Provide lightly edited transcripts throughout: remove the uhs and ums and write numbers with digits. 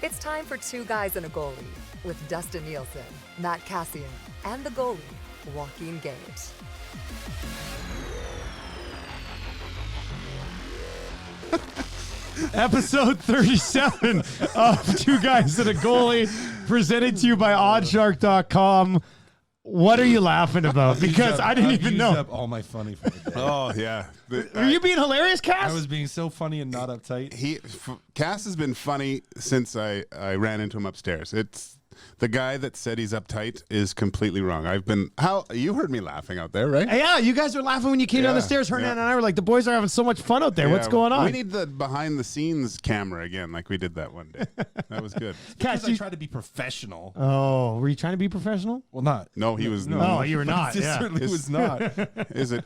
It's time for Two Guys and a Goalie with Dustin Nielsen, Matt Cassian, and the goalie, Joaquin Gate. Episode 37 of Two Guys and a Goalie, presented to you by oddshark.com. What are you laughing about? Because I didn't even know. Up all my funny for the day. Oh, yeah. Are you being hilarious, Cass? I was being so funny and not uptight. Cass has been funny since I ran into him upstairs. It's the guy that said he's uptight is completely wrong. You heard me laughing out there, right? Yeah, you guys were laughing when you came down the stairs. Hernan and I were like, the boys are having so much fun out there. What's going on? We need the behind the scenes camera again, like we did that one day. That was good. Because I tried to be professional. Oh, were you trying to be professional? Well, not. No, he was not. No, you were not. It certainly was not. Is it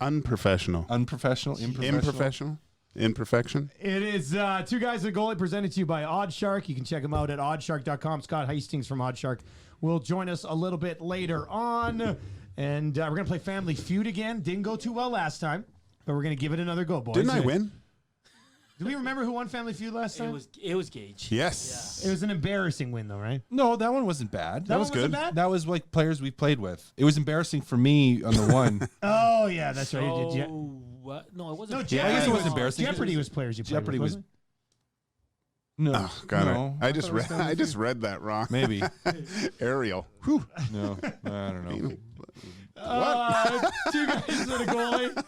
unprofessional? Unprofessional? Improfessional? Imperfection? It is Two Guys and a Goalie, presented to you by Oddshark. You can check them out at oddshark.com. Scott Hastings from Oddshark will join us a little bit later on. And we're going to play Family Feud again. Didn't go too well last time, but we're going to give it another go, boys. Didn't I win? Do we remember who won Family Feud last time? It was Gage. Yes. It was an embarrassing win, though, right? No, that one wasn't bad. That was wasn't good. bad? That was like players we played with. It was embarrassing for me on the one. Oh, yeah, that's right. What? No, it wasn't. No, I Jeopardy guess it was embarrassing. Jeopardy was players you played Jeopardy with, was. wasn't No. Oh, God. No. I just read that wrong. Maybe. Ariel. Whew. No. I don't know. Two Guys and a Goalie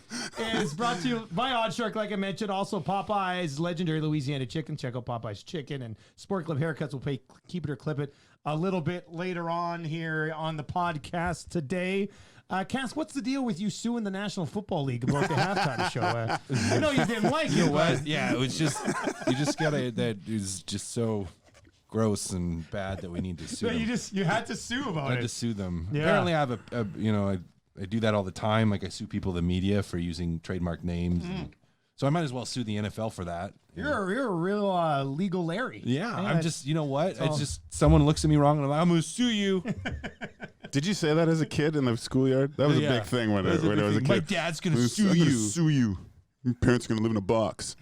is brought to you by Oddshark, like I mentioned. Also, Popeyes legendary Louisiana chicken. Check out Popeyes chicken and Sport Club haircuts. We'll pay Keep It or Clip It a little bit later on here on the podcast today. Cass, what's the deal with you suing the National Football League about the halftime show? I know you didn't like it, but Yeah, it was just, you just gotta, that is just so gross and bad that we need to sue them. you had to sue about I had it. to sue them. Yeah. Apparently I have I do that all the time. Like I sue people, the media, for using trademark names. And so I might as well sue the NFL for that. You're a real legal Larry. Yeah, Yeah, I'm just, you know what? all- It's just someone looks at me wrong and I'm going to sue you. Did you say that as a kid in the schoolyard? That was a big thing when I was a kid. My dad's going to I'm sue gonna you. sue you. Your parents are going to live in a box.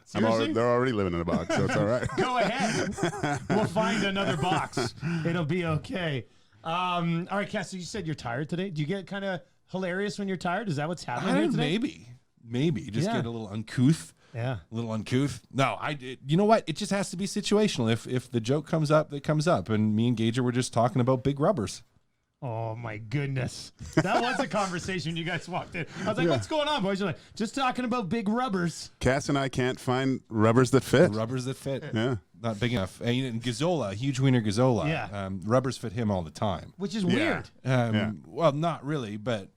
Seriously? They're already living in a box, so it's all right. Go ahead. We'll find another box. It'll be okay. All right, Cass, so you said you're tired today. Do you get kind of hilarious when you're tired? Is that what's happening here today? Maybe. Just get a little uncouth. Yeah. A little uncouth. No, you know what? It just has to be situational. If the joke comes up, it comes up. And me and Gager were just talking about big rubbers. Oh, my goodness. That was a conversation when you guys walked in. I was like, what's going on, boys? You're like, just talking about big rubbers. Cass and I can't find rubbers that fit. Rubbers that fit. Yeah. Not big enough. And Gazzola, huge wiener Gazzola. Yeah. Rubbers fit him all the time. Which is weird. Well, not really, but,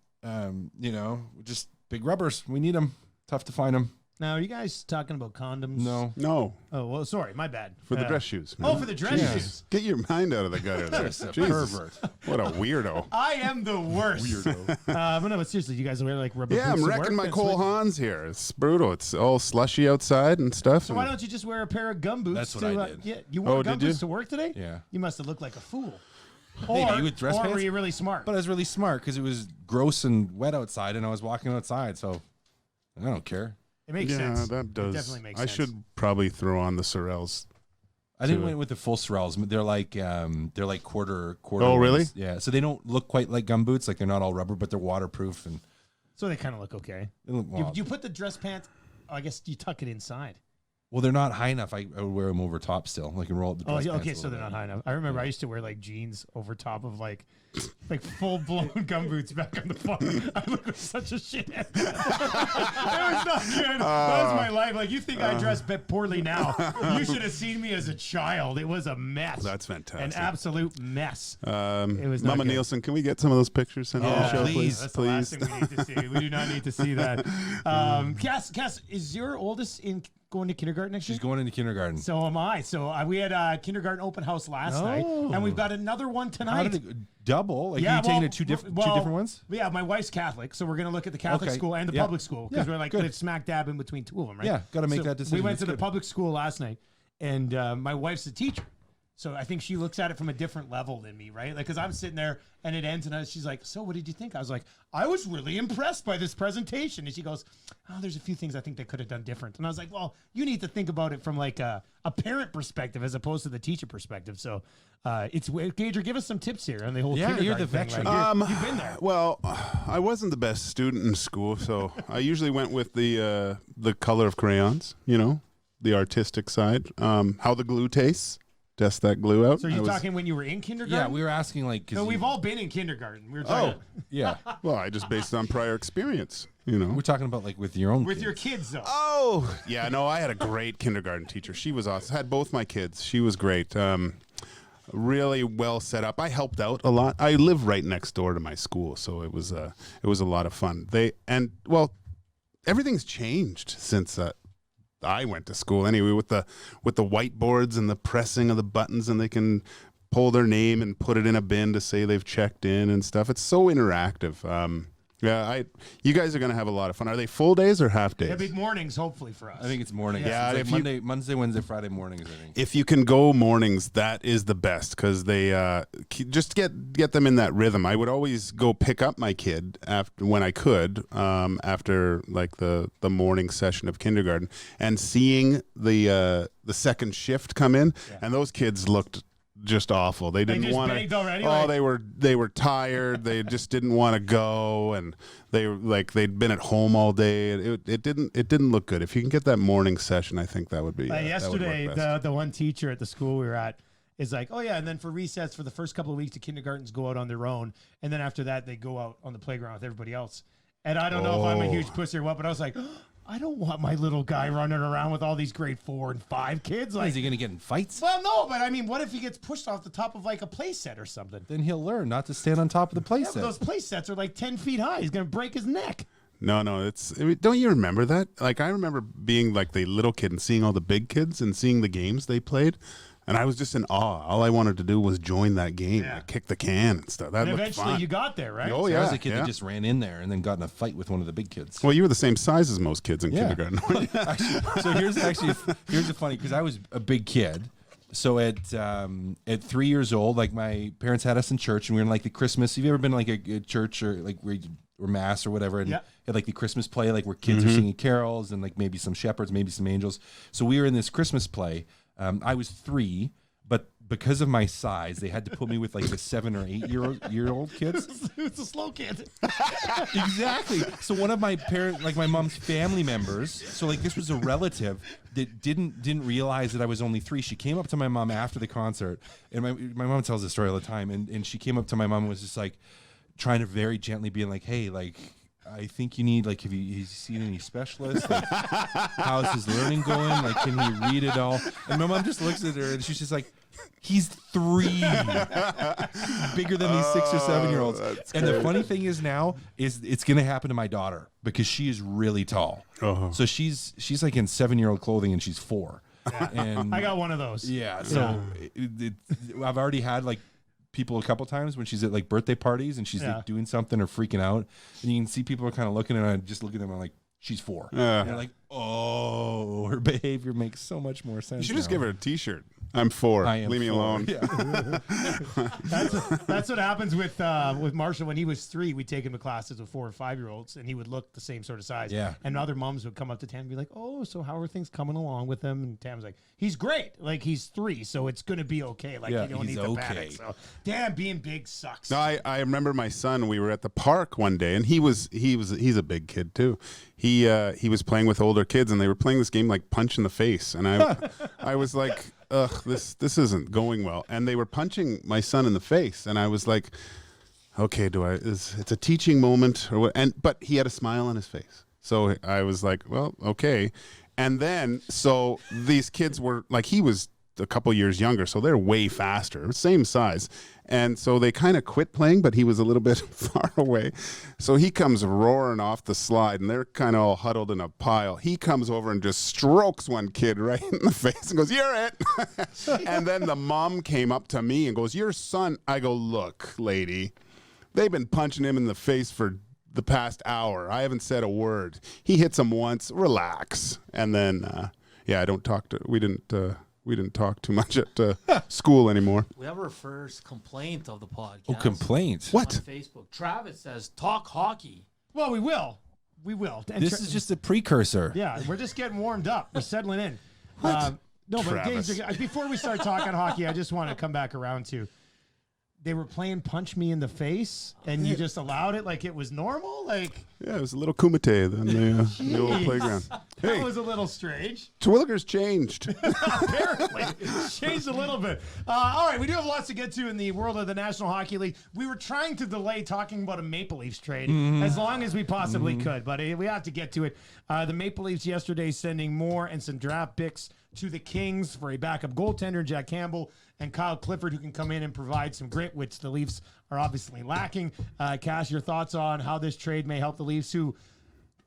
just big rubbers. We need them. Tough to find them. Now, are you guys talking about condoms? No. Oh, well, sorry. My bad. For the dress shoes. Oh, man. for the dress shoes. Get your mind out of the gutter there. Just a Jesus. pervert. What a weirdo. I am the worst. But no, but seriously, you guys wear like rubber Yeah, boots I'm to wrecking work? my That's Cole what- Haans here. It's brutal. It's all slushy outside and stuff. So why don't you just wear a pair of gum boots? That's what to, I did. Yeah, you wore gum did you? boots to work today? Yeah. You must have looked like a fool. Maybe with dress or pants? were you really smart? But I was really smart because it was gross and wet outside, and I was walking outside, so I don't care. it makes Yeah, sense. that does. It definitely makes I sense. should probably throw on the Sorels. I didn't went with the full Sorels. They're like quarter. Oh, really? ones. Yeah. So they don't look quite like gum boots. Like they're not all rubber, but they're waterproof and So they kind of look okay. they look, You put the dress pants. Oh, I guess you tuck it inside. well, they're not high enough. I would wear them over top still. Like and roll up the Oh, dress yeah, pants okay. a So little they're bit. not high enough. I remember I used to wear like jeans over top of like full blown gum boots back on the farm. I look like such a shit. It was not good. That was my life. Like you think I dress poorly now? You should have seen me as a child. It was a mess. That's fantastic. An absolute mess. It was not Mama good. Nielsen, can we get some of those pictures sent to the show, please? That's the last thing we need to see. We do not need to see that. Cass, is your oldest going to kindergarten next year? She's going into kindergarten. So am I. So we had a kindergarten open house last night, and we've got another one tonight. How did it double? Like you taking it two different ones? Yeah, my wife's Catholic, so we're going to look at the Catholic Okay. school and the Yeah. public school because Yeah, we're like good. live smack dab in between two of them, right? Yeah, gotta make So that decision. We went That's to the good. public school last night, and my wife's a teacher. So I think she looks at it from a different level than me, right? Like, because I'm sitting there and it ends, and she's like, "So what did you think?" I was like, "I was really impressed by this presentation." And she goes, "Oh, there's a few things I think they could have done different." And I was like, "Well, you need to think about it from like a parent perspective as opposed to the teacher perspective." So it's Gager, give us some tips here on the whole. Yeah, you're the kindergarten thing. veteran. Like, you've been there. Well, I wasn't the best student in school, so I usually went with the color of crayons, the artistic side. How the glue tastes. Test that glue out. So are you talking when you were in kindergarten? Yeah, we were asking like. So we've all been in kindergarten. We were trying to, Yeah, Well, I just based it on prior experience, we're talking about like with your own. with kids. your kids though. Oh, yeah, no, I had a great kindergarten teacher. She was awesome. Had both my kids. She was great. Really well set up. I helped out a lot. I live right next door to my school, so it was a lot of fun. Everything's changed since I went to school anyway, with the whiteboards and the pressing of the buttons, and they can pull their name and put it in a bin to say they've checked in and stuff. It's so interactive. You guys are going to have a lot of fun. Are they full days or half days? They'll be mornings, hopefully, for us. I think it's mornings. Yeah, It's if like you- Monday, Wednesday, Friday mornings. I think. If you can go mornings, that is the best, because they just get them in that rhythm. I would always go pick up my kid when I could after like the morning session of kindergarten, and seeing the second shift come in, and those kids looked just awful. They didn't just want begged to. already, Oh, like- they were tired. They just didn't want to go, and they were like they'd been at home all day. It didn't look good. If you can get that morning session, I think that would be. Yesterday, that would work best. the one teacher at the school we were at is like, "Oh yeah," and then for recess for the first couple of weeks, the kindergartens go out on their own, and then after that, they go out on the playground with everybody else. And I don't know if I'm a huge pussy or what, but I was like, I don't want my little guy running around with all these grade 4 and 5 kids. Like, Is he going to get in fights? well, no, but I mean, what if he gets pushed off the top of like a play set or something? Then he'll learn not to stand on top of the Yeah, playset. but those play sets are like 10 feet high. He's gonna break his neck. No, don't you remember that? Like, I remember being like the little kid and seeing all the big kids and seeing the games they played. And I was just in awe. All I wanted to do was join that game, Yeah. like kick the can and stuff. That And looked eventually, fun. you got there, right? Oh, I yeah. was a kid yeah. that just ran in there and then got in a fight with one of the big kids. Well, you were the same size as most kids in Yeah. kindergarten. So here's the funny, because I was a big kid. So at 3 years old, like my parents had us in church, and we were in like the Christmas. Have you ever been to, like a church or like or mass or whatever, and Yeah. had like the Christmas play, like where kids are singing carols and like maybe some shepherds, maybe some angels. So we were in this Christmas play. I was 3, but because of my size, they had to put me with like the 7 or 8 year old kids. It's a slow kid. Exactly. So one of my my mom's family members, so like this was a relative that didn't realize that I was only 3. She came up to my mom after the concert, and my mom tells this story all the time, and she came up to my mom and was just like trying to very gently be like, "Hey, like, I think you need, like, have you seen any specialists? Like, how's his learning going? Like, can he read it all?" And my mom just looks at her and she's just like, "He's 3, bigger than these 6 or 7 year olds." And the funny thing is now is it's going to happen to my daughter because she is really tall. Uh-huh. So she's like in 7-year-old clothing and she's 4. And I got one of those. yeah. So I've already had like people a couple times when she's at like birthday parties and she's like doing something or freaking out, and you can see people are kind of looking at her and I just look at them and I'm like, she's 4. Yeah. And they're like, oh, her behavior makes so much more sense. You should just now. give her a T-shirt. I'm 4. I am Leave me 4. alone. Yeah. That's what happens with Marshall when he was 3. We'd take him to classes with 4 or 5 year olds, and he would look the same sort of size. Yeah. And other moms would come up to Tam and be like, "Oh, so how are things coming along with him?" And Tam's like, "He's great. Like, he's 3, so it's gonna be okay. Like, Yeah, you don't he's need to okay." panic." So, damn, being big sucks. No, I remember my son. We were at the park one day, and he's a big kid too. He was playing with older kids, and they were playing this game like Punch in the Face, and I was like, ugh, this isn't going well. And they were punching my son in the face, and I was like, okay, it's a teaching moment or what? But he had a smile on his face, so I was like, well, okay. And then so these kids were like, he was a couple years younger, so they're way faster, same size. And so they kind of quit playing, but he was a little bit far away. So he comes roaring off the slide, and they're kind of all huddled in a pile. He comes over and just strokes one kid right in the face and goes, "You're it." And then the mom came up to me and goes, "Your son." I go, "Look, lady, they've been punching him in the face for the past hour. I haven't said a word. He hits him once. Relax." And then, I don't talk to. We We didn't talk too much at school anymore. We have our first complaint of the podcast. Oh, complaint. What? On Facebook. Travis says, talk hockey. Well, we will. We will. And This is just a precursor. Yeah, we're just getting warmed up. We're settling in. No, but Travis. Gage, before we start talking hockey, I just want to come back around to they were playing punch me in the face, and you just allowed it like it was normal? Like, Yeah, it was a little kumite on the old playground. that Hey, was a little strange. Terwilliger's changed. Apparently, it's changed a little bit. All right, we do have lots to get to in the world of the National Hockey League. We were trying to delay talking about a Maple Leafs trade as long as we possibly could, but we have to get to it. The Maple Leafs yesterday sending more and some draft picks to the Kings for a backup goaltender, Jack Campbell, and Kyle Clifford, who can come in and provide some grit, which the Leafs are obviously lacking. Cash, your thoughts on how this trade may help the Leafs, who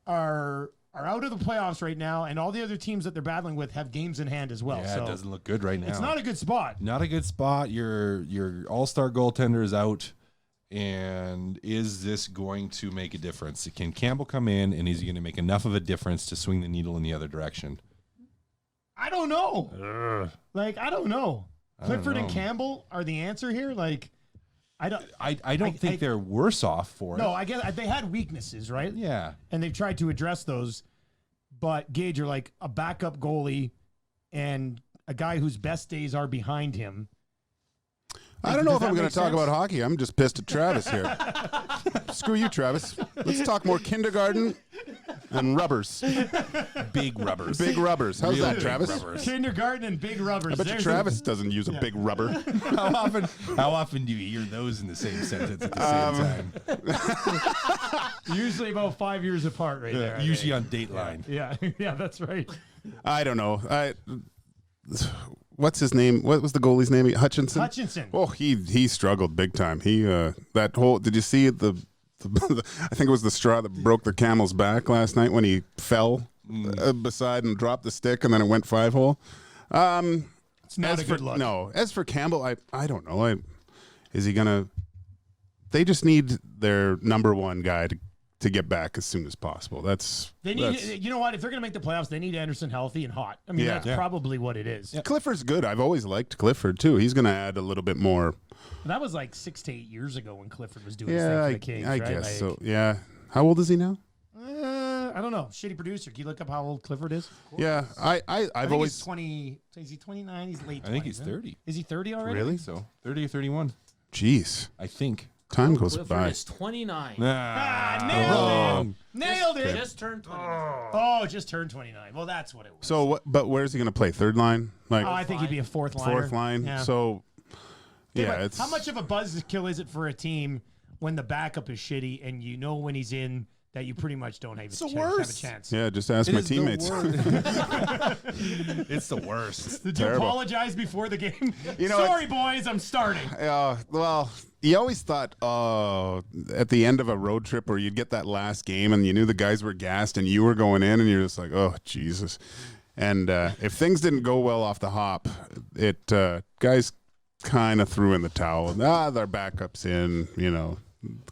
are out of the playoffs right now, and all the other teams that they're battling with have games in hand as well. Yeah, so it doesn't look good right now. it's not a good spot. Not a good spot. Your all-star goaltender is out, and is this going to make a difference? Can Campbell come in, and is he going to make enough of a difference to swing the needle in the other direction? I don't know. Like, I don't know. Clifford and know. Campbell are the answer here. Like, I don't think they're worse off for it. No, I guess they had weaknesses, right? Yeah. And they've tried to address those. But Gage, you're like a backup goalie and a guy whose best days are behind him. I don't know Does if I'm that going make to talk sense? about hockey. I'm just pissed at Travis here. Screw you, Travis. Let's talk more kindergarten and rubbers. Big rubbers. Big rubbers. How's Real that, big Travis? rubbers. Kindergarten and big rubbers. I bet you There's Travis doesn't use a big rubber. How often do you hear those in the same sentence at the same time? usually about 5 years apart right there. I Usually think. on Dateline. Yeah, yeah, that's right. I don't know. What's his name? What was the goalie's name? Hutchinson. Hutchinson. Oh, he struggled big time. He that whole. Did you see the I think it was the straw that broke the camel's back last night when he fell beside and dropped the stick, and then it went 5-hole. It's not a good look. No, as for Campbell, I don't know. Is he gonna? They just need their number one guy to get back as soon as possible. They need, you know what? If they're going to make the playoffs, they need Anderson healthy and hot. I mean, Yeah. that's Yeah. probably what it is. Clifford's good. I've always liked Clifford too. He's going to add a little bit more. That was like 6 to 8 years ago when Clifford was doing his Yeah, thing for I the Kings, I right? guess Like, so. Yeah. How old is he now? I don't know. Shitty producer. Can you look up how old Clifford is? Yeah, I I've think always. he's 20. Is he 29? He's late 20s. I think he's huh? 30. Is he 30 already? Really? So 30 or 31. Jeez, I think. time goes Clifford by. is 29. Nailed it. Nailed it. Just turned 29. Oh, just turned 29. Well, that's what it was. So, but where's he going to play? Third line, like I think he'd be a fourth liner. fourth line. Yeah. So, yeah, But it's how much of a buzzkill is it for a team when the backup is shitty and you know when he's in that you pretty much don't have, the have a worst. chance? Yeah, just ask It my is the teammates. It's the worst. Did you Terrible. apologize before the game? You know, Sorry, boys, I'm starting. Well, you always thought, at the end of a road trip where you'd get that last game and you knew the guys were gassed and you were going in and you're just like, oh, Jesus. And if things didn't go well off the hop, guys kind of threw in the towel. Their backup's in,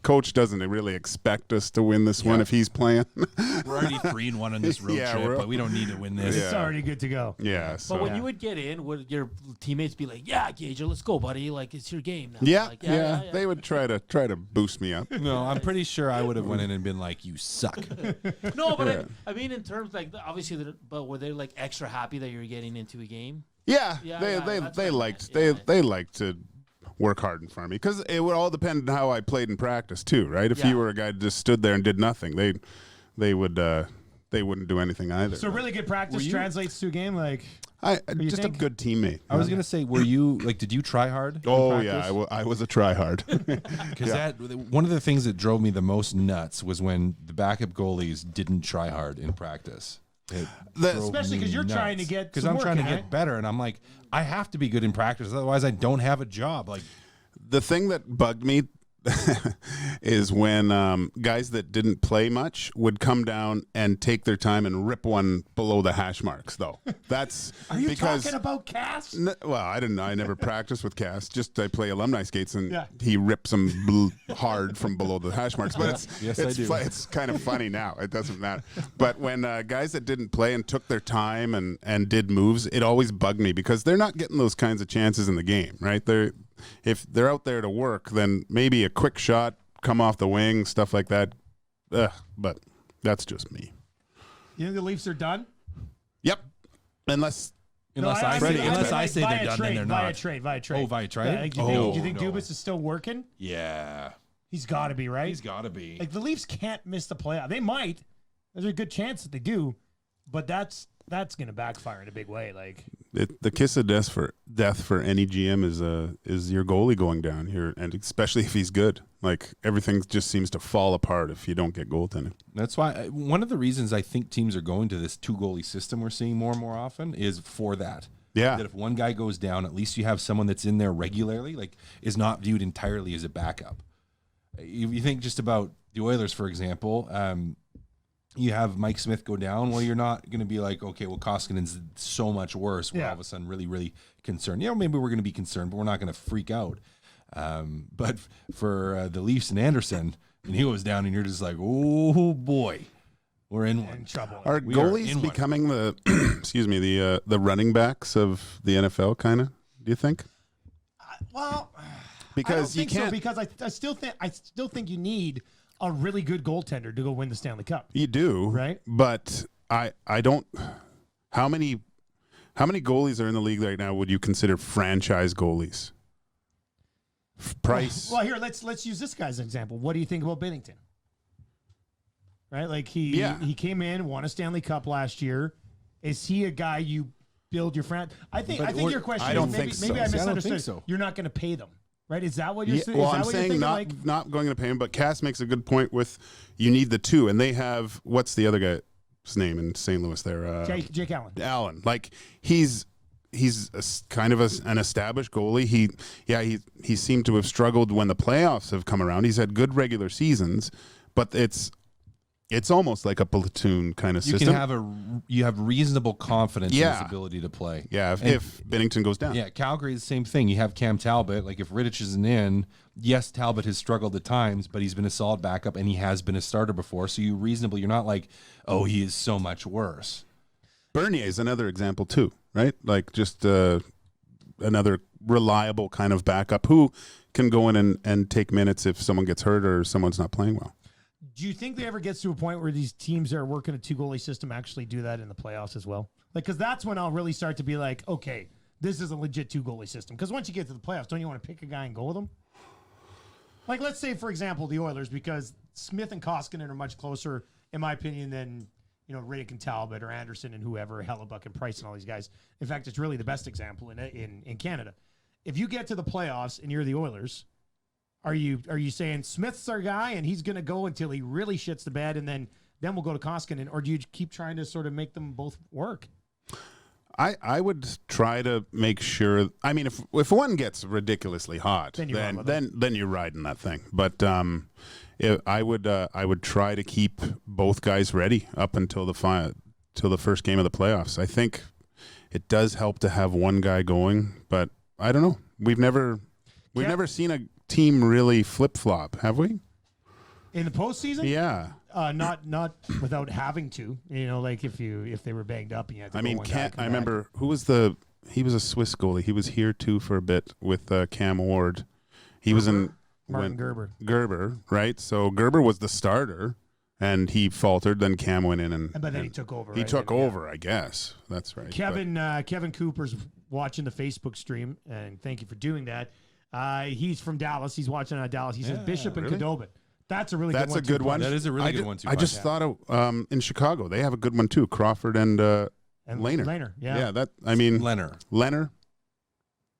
Coach doesn't really expect us to win this one if he's playing. We're already 3-1 on this road Yeah, trip, but we don't need to win this. It's Yeah. already good to go. Yeah. So. But when you would get in, would your teammates be like, "Yeah, Gage, let's go, buddy. Like it's your game now." yeah, Like, yeah, they would try to boost me up. No, I'm pretty sure I would have went in and been like, "You suck." No, but Yeah. I mean, in terms like obviously, but were they like extra happy that you're getting into a game? Yeah, Yeah, they yeah, they that's they what I liked meant, yeah. they liked to work hard in front of me because it would all depend on how I played in practice too, right? If Yeah. you were a guy that just stood there and did nothing, they wouldn't do anything either. So really good practice translates to a game. Like, just a think? good teammate. I was gonna say, were you like? Did you try hard? in Oh yeah, practice? I was a tryhard. Because that one of the things that drove me the most nuts was when the backup goalies didn't try hard in practice. Especially 'cause you're trying to get because some I'm work trying to in, get right? better, and I'm like, I have to be good in practice, otherwise I don't have a job. Like, The thing that bugged me is when guys that didn't play much would come down and take their time and rip one below the hash marks, though. That's Are you because talking about Cass? well, I didn't know. I never practiced with Cass. Just I play alumni skates, and Yeah. he rips them hard from below the hash marks. But Yes, I do. it's kind of funny now. It doesn't matter. But when guys that didn't play and took their time and did moves, it always bugged me because they're not getting those kinds of chances in the game, right? If they're out there to work, then maybe a quick shot, come off the wing, stuff like that. But that's just me. You think the Leafs are done? Yep. Unless I say they're done, then they're not. Via trade. Oh, via trade? Yeah, do you think no. Dubas is still working? Yeah. He's got to be, right? He's got to be. Like, the Leafs can't miss the playoff. They might. There's a good chance that they do, but that's going to backfire in a big way. Like, the kiss of death for any GM is your goalie going down here, and especially if he's good. Like, everything just seems to fall apart if you don't get goaltending. That's why one of the reasons I think teams are going to this 2-goalie system we're seeing more and more often is for that. Yeah. That if one guy goes down, at least you have someone that's in there regularly, like is not viewed entirely as a backup. You think just about the Oilers, for example, you have Mike Smith go down. Well, you're not going to be like, okay, well, Koskinen's so much worse. We're all of a sudden really, really concerned. Yeah, maybe we're going to be concerned, but we're not going to freak out. But for the Leafs and Anderson, and he goes down, and you're just like, oh boy, we're in one. trouble. Are We are in goalies one. becoming the excuse me the running backs of the NFL? Kind of. Do you think? Well, Because I you don't think can't. so, because I still think you need a really good goaltender to go win the Stanley Cup. You do, Right. But I don't. How many goalies are in the league right now? Would you consider franchise goalies? Price. Well, here let's use this guy as an example. What do you think about Binnington? Right, like he came in, won a Stanley Cup last year. Is he a guy you build your friend? I think your question. I don't is think so. Maybe I See, I don't misunderstood. think so. You're not going to pay them, right? Is that what you're Yeah, saying? well, is that I'm what you're saying thinking? not going to pay him, but Cass makes a good point with you need the two, and they have what's the other guy's name in St. Louis there? Jake Allen. Allen. Like he's kind of an established goalie. He seemed to have struggled when the playoffs have come around. He's had good regular seasons, but it's almost like a platoon kind of You system. can have reasonable confidence in Yeah. his ability to play. Yeah, if Binnington goes down. Yeah, Calgary is the same thing. You have Cam Talbot. Like if Rittich isn't in, yes, Talbot has struggled at times, but he's been a solid backup and he has been a starter before. So you're not like, oh, he is so much worse. Bernier is another example too, right? Like just another reliable kind of backup who can go in and take minutes if someone gets hurt or someone's not playing well. Do you think they ever gets to a point where these teams that are working a 2-goalie system actually do that in the playoffs as well? Like, because that's when I'll really start to be like, okay, this is a legit 2-goalie system. Because once you get to the playoffs, don't you want to pick a guy and go with him? Like, let's say, for example, the Oilers, because Smith and Koskinen are much closer, in my opinion, than Riddick and Talbot or Anderson and whoever, Hellebuck and Price and all these guys. In fact, it's really the best example in Canada. If you get to the playoffs and you're the Oilers, are you saying Smith's our guy and he's going to go until he really shits the bed and then we'll go to Koskinen, or do you keep trying to sort of make them both work? I would try to make sure. I mean, if one gets ridiculously hot, then you're riding that thing. But I would try to keep both guys ready up until the first game of the playoffs. I think it does help to have one guy going, but I don't know. We've never seen a team really flip flop, have we? In the postseason? Yeah. Not without having to. Like if they were banged up and you had to I go mean, one guy, come I remember who was he was a Swiss goalie. He was here too for a bit with Cam Ward. He was in Martin Gerber. Gerber, right? So Gerber was the starter, and he faltered. Then Cam went in, But then he took over. He right? took Yeah. over, I guess. That's right. Kevin Cooper's watching the Facebook stream, and thank you for doing that. He's from Dallas. He's watching out of Dallas. He says Bishop and really? Kadobin. That's a really That's good one. a good one. That is a really good one, too. I just thought of in Chicago they have a good one too. Crawford and Lehner. Lehner, yeah. Yeah, Leonard. Leonard.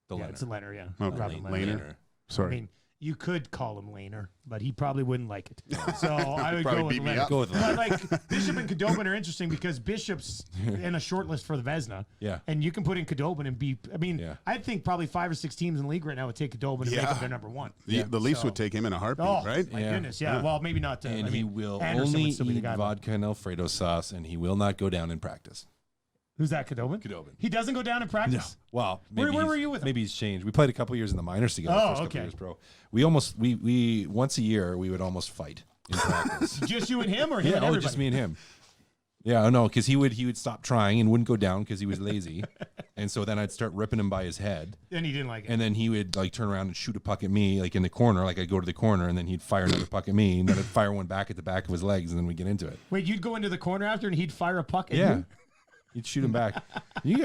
Yeah, it's a Lehner, yeah. Okay. Robin Lehner. Sorry. I mean, You could call him Laner, but he probably wouldn't like it. So I would Probably go with beat me Laner. up. Go with But like Bishop and Khudobin are interesting because Bishop's in a short list for the Vezina. Yeah. And you can put in Khudobin and be. I mean, Yeah. I think probably 5 or 6 teams in the league right now would take Khudobin and make him their number 1. The Leafs So- would take him in a heartbeat, Oh, right? my Yeah. goodness, yeah. Well, maybe not. And I he mean, will Anderson only would still be the eat guy, but- vodka and Alfredo sauce, and he will not go down in practice. Who's that, Khudobin? Khudobin. He doesn't go down in practice. Well, Where maybe were he's- you with him? Maybe he's changed. We played a couple years in the minors together. Oh, first couple okay. years pro. We almost we once a year we would almost fight in practice. Just you and him, or him Yeah, and everybody? just me and him. Yeah, no, because he would stop trying and wouldn't go down because he was lazy, and so then I'd start ripping him by his head, And he didn't like it. and then he would like turn around and shoot a puck at me like in the corner, like I'd go to the corner, and then he'd fire another puck at me, and then I'd fire one back at the back of his legs, and then we get into it. Wait, you'd go into the corner after, and he'd fire a puck at Yeah, you? you'd shoot him back. You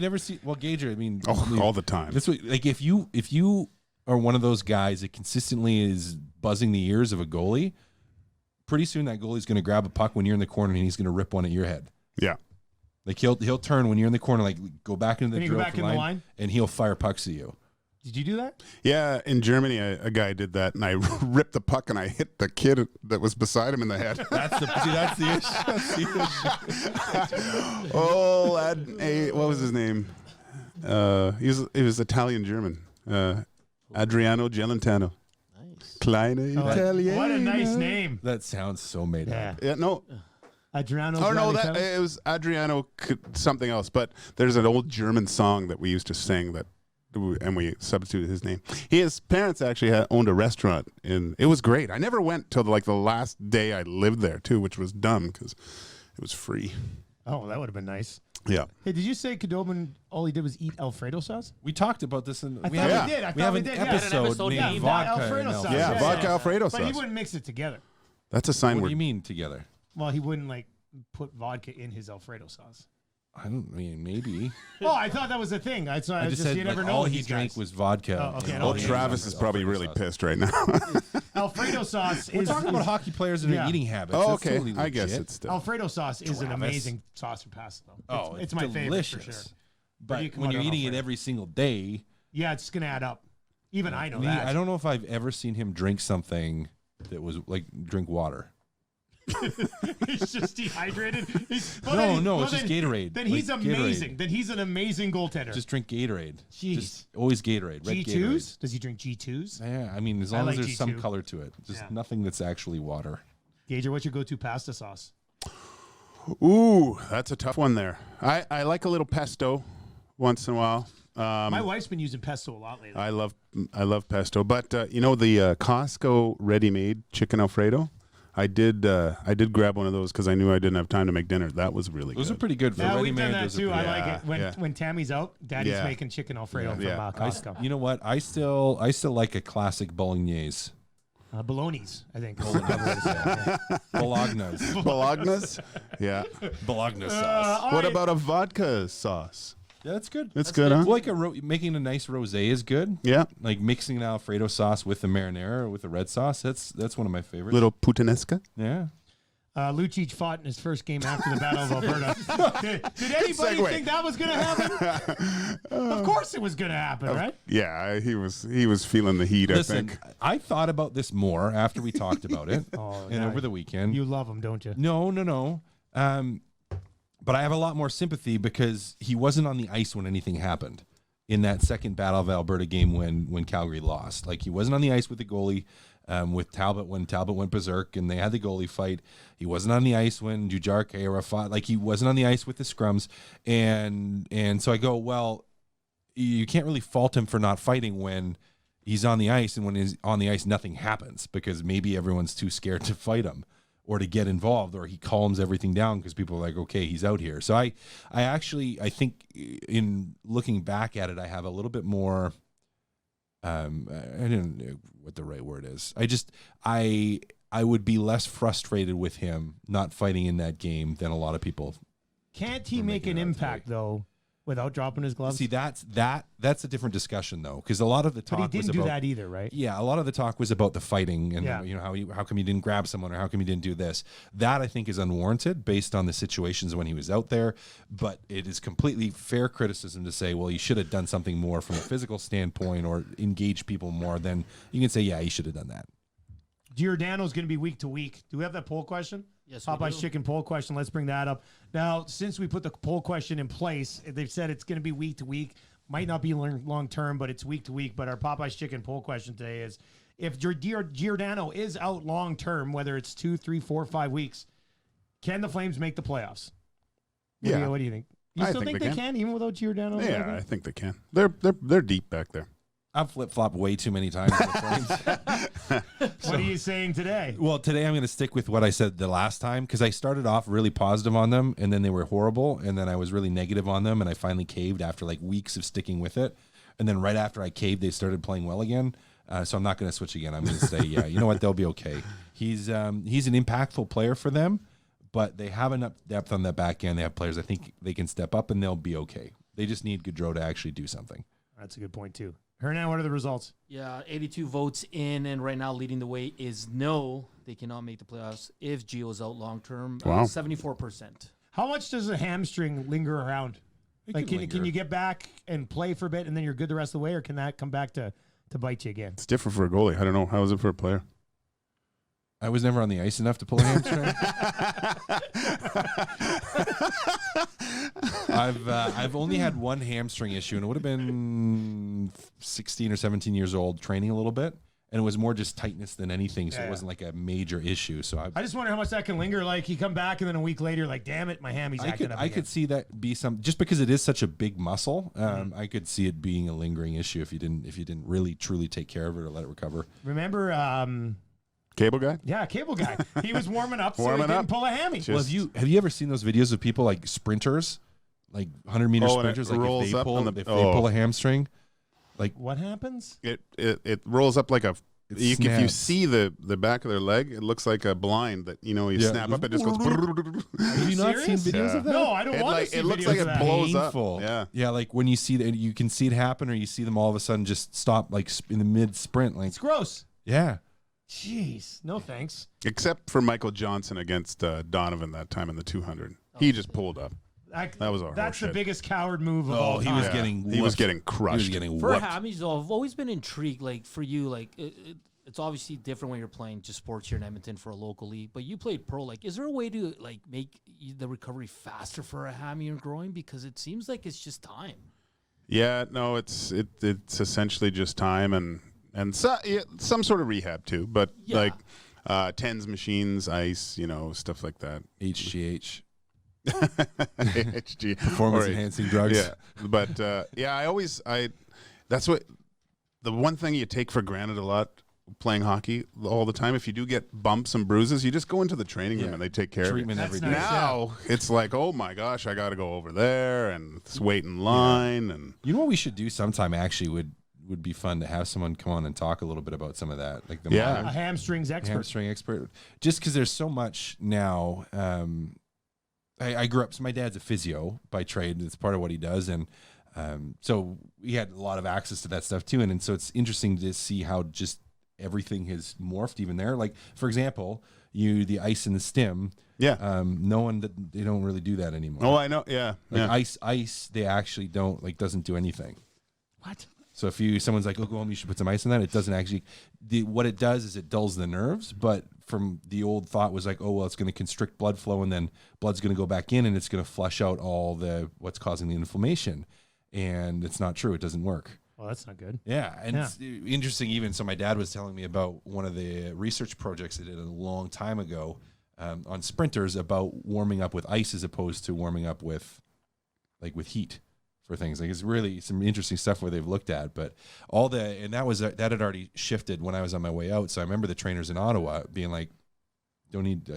never see Gager. I mean, All the time. That's what, like if you are one of those guys that consistently is buzzing the ears of a goalie, pretty soon that goalie's going to grab a puck when you're in the corner and he's going to rip one at your head. Yeah. Like he'll turn when you're in the corner, like go back into the Then you go drill back for in the line? and he'll fire pucks at you. Did you do that? Yeah, in Germany, a guy did that, and I ripped the puck, and I hit the kid that was beside him in the head. That's the issue. That's the issue. Oh, what was his name? He was Italian German. Adriano Gelentano. Nice. Kleine Italiener. What a nice name. That sounds so made Yeah. up. Yeah, no. Adriano. Oh no, Granitano? it was Adriano something else. But there's an old German song that we used to sing and we substituted his name. His parents actually owned a restaurant, and it was great. I never went till the last day I lived there too, which was dumb because it was free. Oh, that would have been nice. Yeah. Hey, did you say Khudobin, all he did was eat Alfredo sauce? We talked about this in I we thought have we did. I we thought have we an did. Yeah. episode episode named named Vodka Alfredo and sauce. Alfredo. Yeah, vodka Alfredo But he sauce. wouldn't mix it together. That's a sign What do we're you mean together? Well, he wouldn't like put vodka in his Alfredo sauce. I don't mean maybe. Oh, I thought that was a thing. I just said you never like, know all with he these drank guys. was vodka. Oh, okay, and no, Oh, Okay. Travis is probably Alfredo really sauce. pissed right now. Alfredo sauce We're is talking about hockey players and their Yeah. eating habits. Oh, That's okay. totally I guess legit. it's still. Alfredo sauce is an Travis. amazing sauce for pasta though. Oh, it's my favorite for sure. But do you come when out you're on eating it Alfredo? every single day, Yeah, it's gonna add up. Even I know me, that. I don't know if I've ever seen him drink something that was like drink water. He's just dehydrated. It's just Gatorade. Then he's Like amazing. Gatorade. Then he's an amazing goaltender. Just drink Gatorade. Jeez. Just always Gatorade. Red G2s? Gatorade. Does he drink G2s? Yeah, I mean, as I long like as there's some G2. color to it, just Yeah. nothing that's actually water. Gager, what's your go-to pasta sauce? Ooh, that's a tough one there. I like a little pesto once in a while. My wife's been using pesto a lot lately. I love pesto, but the Costco ready-made chicken Alfredo. I did grab one of those because I knew I didn't have time to make dinner. That was really Those good. are pretty good for Yeah, ready we've done made. that those are too. I pretty- like it. Yeah. When Tammy's out, Daddy's Yeah. making chicken Alfredo from Yeah. Costco. You know what? I still like a classic bolognese. Bologna's, I think. Bologna's. Bologna's? Yeah. Bologna sauce. What about a vodka sauce? Yeah, that's good. It's good, huh? Like making a nice rosé is good. Yeah. Like mixing an Alfredo sauce with the marinara or with the red sauce. That's one of my favorites. Little puttanesca. Yeah. Lucic fought in his first game after the Battle of Alberta. Did anybody Segue. think that was going to happen? Of course it was going to happen, right? Yeah, he was feeling the heat. Listen, I think. I thought about this more after we talked about it Oh, and yeah. over the weekend. You love him, don't you? No. But I have a lot more sympathy because he wasn't on the ice when anything happened in that second Battle of Alberta game when Calgary lost. Like he wasn't on the ice with the goalie with Talbot when Talbot went berserk and they had the goalie fight. He wasn't on the ice when Jujar fought. Like he wasn't on the ice with the scrums. And so I go, well, you can't really fault him for not fighting when he's on the ice, and when he's on the ice, nothing happens because maybe everyone's too scared to fight him or to get involved, or he calms everything down because people are like, okay, he's out here. So I think in looking back at it, I have a little bit more, I don't know what the right word is. I would be less frustrated with him not fighting in that game than a lot of people. Can't he We're make making an it out impact, today. though, without dropping his gloves? See, that's a different discussion though, because a lot of the talk But he was didn't do about that either, right? Yeah, a lot of the talk was about the fighting and Yeah. how come you didn't grab someone or how come you didn't do this. That I think is unwarranted based on the situations when he was out there. But it is completely fair criticism to say, well, you should have done something more from a physical standpoint or engage people more. Then you can say, yeah, you should have done that. Giordano's going to be week to week. Do we have that poll question? Yes, we Popeye's do. Chicken poll question. Let's bring that up. Now, since we put the poll question in place, they've said it's going to be week to week. Might not be long term, but it's week to week. But our Popeye's Chicken poll question today is, if Giordano is out long term, whether it's 2, 3, 4, 5 weeks, can the Flames make the playoffs? Yeah. What do you think? You I still think they can, even without Giordano? Yeah, I think they can. They're deep back there. I've flip-flopped way too many times with the Flames. What are you saying today? Well, today I'm going to stick with what I said the last time because I started off really positive on them and then they were horrible and then I was really negative on them and I finally caved after like weeks of sticking with it. And then right after I caved, they started playing well again. So I'm not going to switch again. I'm going to say, yeah, you know what? They'll be okay. He's an impactful player for them, but they have enough depth on the back end. They have players I think they can step up and they'll be okay. They just need Gaudreau to actually do something. That's a good point, too. Hernan, what are the results? Yeah, 82 votes in, and right now leading the way is no, they cannot make the playoffs if Gio's out long term. Wow. 74%. How much does a hamstring linger around? Like, can you get back and play for a bit and then you're good the rest of the way, or can that come back to bite you again? It's different for a goalie. I don't know. How is it for a player? I was never on the ice enough to pull a hamstring. I've only had one hamstring issue, and it would have been 16 or 17 years old, training a little bit, and it was more just tightness than anything, so it wasn't like a major issue. So I just wonder how much that can linger. Like, you come back and then a week later, like, damn it, my hammy's acting up I again. could see that be some, just because it is such a big muscle. I could see it being a lingering issue if you didn't really truly take care of it or let it recover. Remember, Cable guy? yeah, Cable Guy. He was warming up, so Warming he didn't up. pull a hammy. Just- Well, have you ever seen those videos of people like sprinters, like 100-meter Oh, and it sprinters, like rolls if they up pull on the- if they pull a hamstring, like What happens? It rolls up like a. If you snaps. see the back of their leg, it looks like a blind that you snap up. It just goes. have you not seen serious? videos Yeah. of that? No, I don't It want like- to see it looks videos like of it that. blows up. Painful. Yeah. Like when you see that, you can see it happen, or you see them all of a sudden just stop, like in the mid sprint. Like, It's gross. yeah, Jeez, no thanks. Except for Michael Johnson against Donovan that time in the 200. He just pulled up. That was a That's the horseshit. biggest coward move of all he time. was Yeah. getting He was whooped. getting He was crushed. getting For whooped. Hammies, though, I've always been intrigued. Like for you, like it's obviously different when you're playing just sports here in Edmonton for a local league. But you played pro. Like, is there a way to like make the recovery faster for a hammy or groin? Because it seems like it's just time. Yeah, no, it's essentially just time and some sort of rehab too, but Yeah. like tens machines, ice, stuff like that. HGH, HG performance or- enhancing drugs. Yeah, but that's what the one thing you take for granted a lot playing hockey all the time. If you do get bumps and bruises, you just go into the training room Yeah. and they take care Treatment of That's every day. nice. Now it's like, oh my gosh, I got to go over there and wait in line and. You know what we should do sometime? Actually, would be fun to have someone come on and talk a little bit about some of that, like the Yeah. modern A hamstrings expert. hamstring expert. Just because there's so much now. I grew up. So my dad's a physio by trade. And it's part of what he does, and so we had a lot of access to that stuff too. And so it's interesting to see how just everything has morphed even there. Like for example, the ice and the stim. Yeah. Knowing that they don't really do that anymore. Oh, I know. Yeah. Like ice, they actually don't doesn't do anything. What? So if someone's like, "Oh, go home, you should put some ice in that," it doesn't actually. What it does is it dulls the nerves. But from the old thought was like, "Oh, well, it's going to constrict blood flow, and then blood's going to go back in, and it's going to flush out all what's causing the inflammation." And it's not true. It doesn't work. Well, that's not good. Yeah, and Yeah. it's interesting. Even so, my dad was telling me about one of the research projects they did a long time ago on sprinters about warming up with ice as opposed to warming up with heat. For things like it's really some interesting stuff where they've looked at, but that had already shifted when I was on my way out. So I remember the trainers in Ottawa being like, "Don't need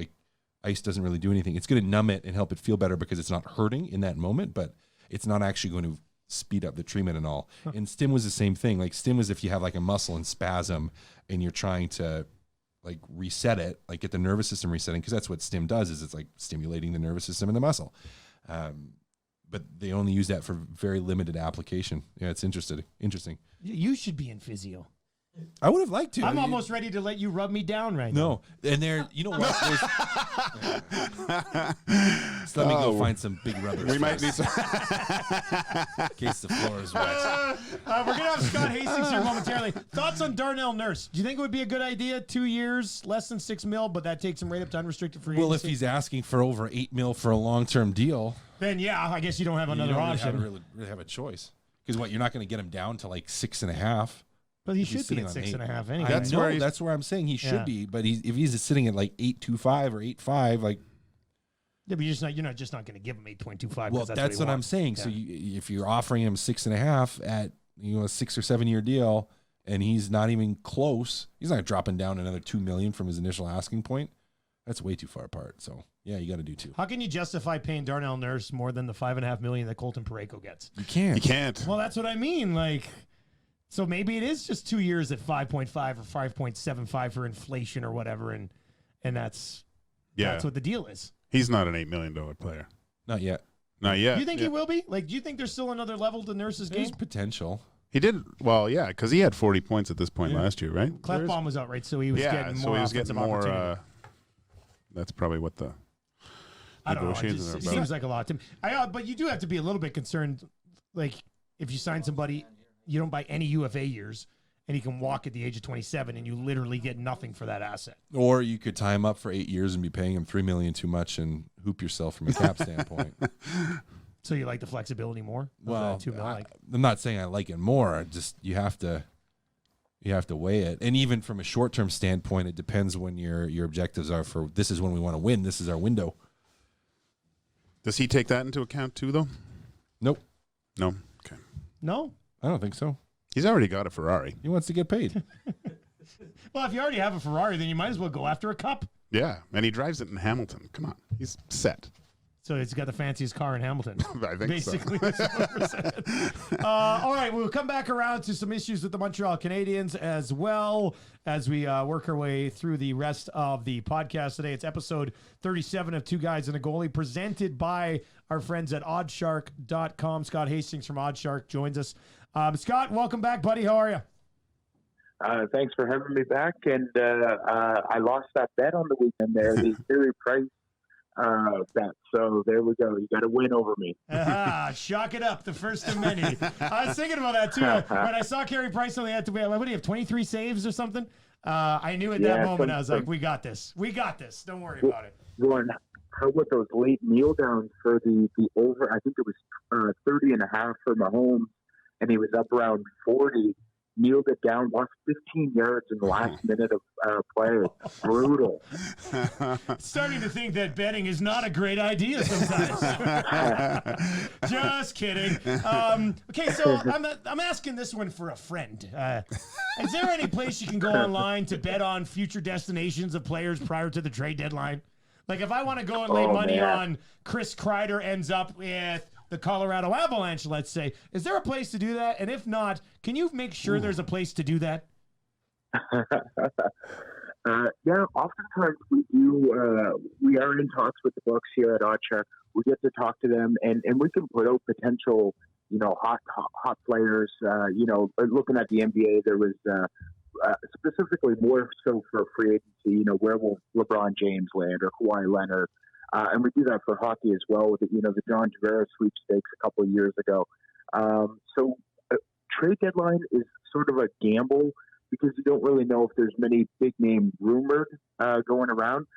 ice doesn't really do anything. It's going to numb it and help it feel better because it's not hurting in that moment, but it's not actually going to speed up the treatment and all." And stim was the same thing. Like stim is if you have like a muscle in spasm and you're trying to like reset it, like get the nervous system resetting, because that's what stim does is it's like stimulating the nervous system and the muscle. but they only use that for very limited application. Yeah, it's interesting. You should be in physio. I would have liked to. I'm almost ready to let you rub me down right now. No, and there, you know what? Just let me go find some big rubbers. We might need some. in case the floor is wet. We're going to have Scott Hastings here momentarily. Thoughts on Darnell Nurse? Do you think it would be a good idea? 2 years, less than $6 million, but that takes him right up to unrestricted free agency? Well, if he's asking for over $8 million for a long-term deal, then yeah, I guess you don't have another you don't option. really have a choice. Because what, you're not going to get him down to like 6.5. But he If he's should be sitting at on 6.5 anyway. That's where I'm saying he should Yeah. be. But if he's sitting at like 8.25 or 8.5, like, Yeah, but you're not going to give him 8.25. well, that's what I'm saying. So if you're offering him 6.5 at a 6 or 7 year deal, and he's not even close, he's not dropping down another $2 million from his initial asking point. That's way too far apart. So yeah, you got to do 2. How can you justify paying Darnell Nurse more than the $5.5 million that Colton Parayko gets? You can't. You can't. Well, that's what I mean. Like, so maybe it is just 2 years at 5.5 or 5.75 for inflation or whatever, and that's what the deal is. He's not an $8 million player. Not yet. Not yet. Do you think he will be? Like, do you think there's still another level to Nurse's There's game? potential. He did well, yeah, because he had 40 points at this point last year, right? Clefbaum was out, right? So he was getting more offensive opportunity. That's probably what the I don't know. negotiations are It about. seems like a lot to me. But you do have to be a little bit concerned. Like, if you sign somebody, you don't buy any UFA years, and he can walk at the age of 27, and you literally get nothing for that asset. Or you could tie him up for 8 years and be paying him $3 million too much and hoop yourself from a cap standpoint. So you like the flexibility more? Well, $2 million? I'm not saying I like it more. Just you have to weigh it. And even from a short term standpoint, it depends when your objectives are for this is when we want to win. This is our window. Does he take that into account too, though? Nope. No. Okay. No. I don't think so. He's already got a Ferrari. He wants to get paid. Well, if you already have a Ferrari, then you might as well go after a cup. Yeah, and he drives it in Hamilton. Come on, he's set. So he's got the fanciest car in Hamilton. I think Basically, that's what we're saying. All right, we'll come back around to some issues with the Montreal Canadiens as well as we work our way through the rest of the podcast today. It's episode 37 of Two Guys and a Goalie, presented by our friends at oddshark.com. Scott Hastings from Oddshark joins us. Scott, welcome back, buddy. How are you? Thanks for having me back. And I lost that bet on the weekend there, the Carey Price bet. So there we go. You got to win over me. Shock it up, the first of many. I was thinking about that too. When I saw Carey Price only had to what do you have, 23 saves or something? I knew at that moment, I was like, we got this. We got this. Don't worry about it. Lauren, how about those late kneel downs for the over? I think it was 30 and a half for Mahomes, and he was up around 40. Kneeled it down, lost 15 yards in the last minute of play. Brutal. Starting to think that betting is not a great idea sometimes. Just kidding. Okay, so I'm asking this one for a friend. Is there any place you can go online to bet on future destinations of players prior to the trade deadline? Like if I want to go and lay money on Chris Kreider ends up with the Colorado Avalanche, let's say. Is there a place to do that? And if not, can you make sure there's a place to do that? Yeah, oftentimes we do. We are in talks with the books here at Oddshark. We get to talk to them, and we can put out potential, hot players. Looking at the NBA, there was specifically more so for free agency. Where will LeBron James land or Kawhi Leonard? And we do that for hockey as well with the John Tavares sweepstakes a couple of years ago. So trade deadline is sort of a gamble because you don't really know if there's many big name rumored going around.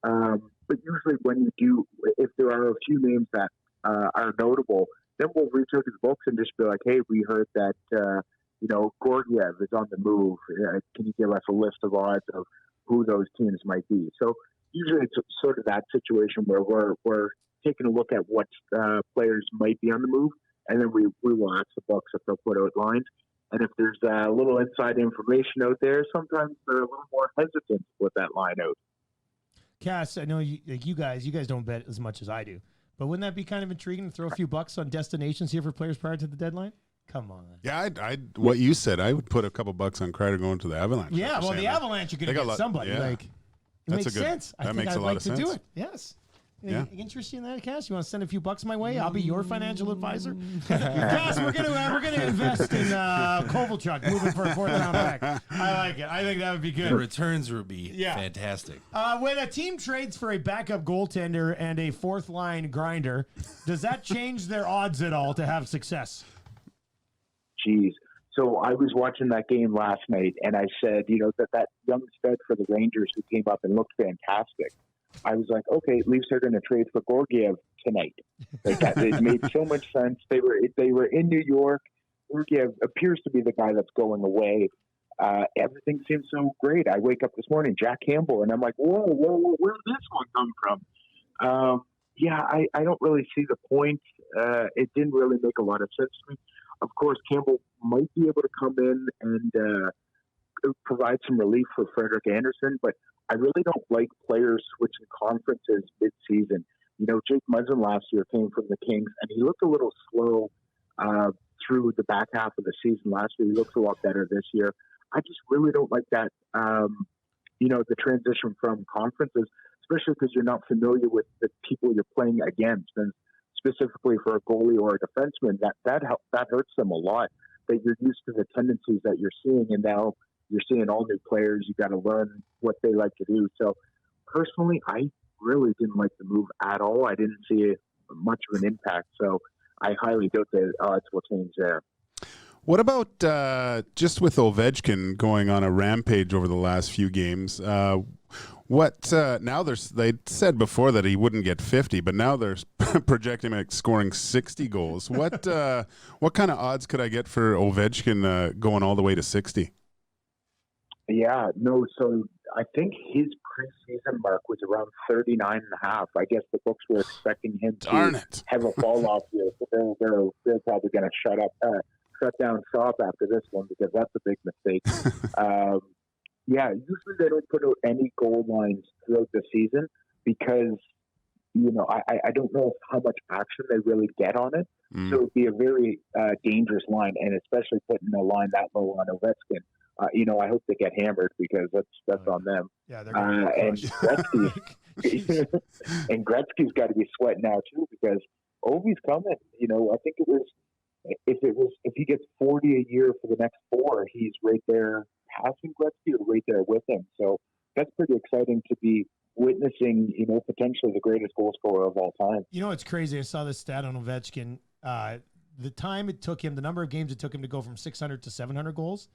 But usually when you do, if there are a few names that are notable, then we'll reach out to the books and just be like, hey, we heard that, Gorgiev is on the move. Can you give us a list of odds of who those teams might be? So usually it's sort of that situation where we're taking a look at what players might be on the move, and then we will ask the books if they'll put out lines. And if there's a little inside information out there, sometimes they're a little more hesitant to put that line out. Cass, I know you guys don't bet as much as I do, but wouldn't that be kind of intriguing to throw a few bucks on destinations here for players prior to the deadline? Come on. Yeah, what you said, I would put a couple bucks on Kreider going to the Avalanche. Yeah, well, the Avalanche, you're going to get somebody. Yeah. It makes sense. That makes a lot of sense. Do it. Yes. Yeah. Interested in that, Cass? You want to send a few bucks my way? I'll be your financial advisor. Cass, we're gonna invest in Kovalchuk moving for a 4th round pick. I like it. I think that would be good. The returns would be fantastic. When a team trades for a backup goaltender and a 4th line grinder, does that change their odds at all to have success? Jeez. So I was watching that game last night, and I said, that young stud for the Rangers who came up and looked fantastic. I was like, okay, at least they're going to trade for Georgiev tonight. Like that, it made so much sense. They were in New York. Georgiev appears to be the guy that's going away. Everything seems so great. I wake up this morning, Jack Campbell, and I'm like, whoa, where did this one come from? I don't really see the point. It didn't really make a lot of sense to me. Of course, Campbell might be able to come in and provide some relief for Frederik Andersen, but I really don't like players switching conferences mid-season. Jake Muzzin last year came from the Kings, and he looked a little slow through the back half of the season last year. He looks a lot better this year. I just really don't like that, the transition from conferences, especially because you're not familiar with the people you're playing against. And specifically for a goalie or a defenseman, that hurts them a lot. That you're used to the tendencies that you're seeing, and now you're seeing all new players. You got to learn what they like to do. So personally, I really didn't like the move at all. I didn't see much of an impact. So I highly doubt the odds will change there. What about just with Ovechkin going on a rampage over the last few games? Now they said before that he wouldn't get 50, but now they're projecting him at scoring 60 goals. What kind of odds could I get for Ovechkin going all the way to 60? Yeah, no. So I think his preseason mark was around 39.5. I guess the books were expecting him to have a fall off year. So they're probably going to shut down shop after this one, because that's a big mistake. Usually they don't put out any goal lines throughout the season because, I don't know how much action they really get on it. So it'd be a very dangerous line, and especially putting a line that low on Ovechkin. I hope they get hammered, because that's on them. Yeah, they're and Gretzky's got to be sweating now too, because Ovi's coming. I think if he gets 40 a year for the next 4, he's right there passing Gretzky or right there with him. So that's pretty exciting to be witnessing, potentially the greatest goal scorer of all time. It's crazy. I saw this stat on Ovechkin. The time it took him, the number of games it took him to go from 600 to 700 goals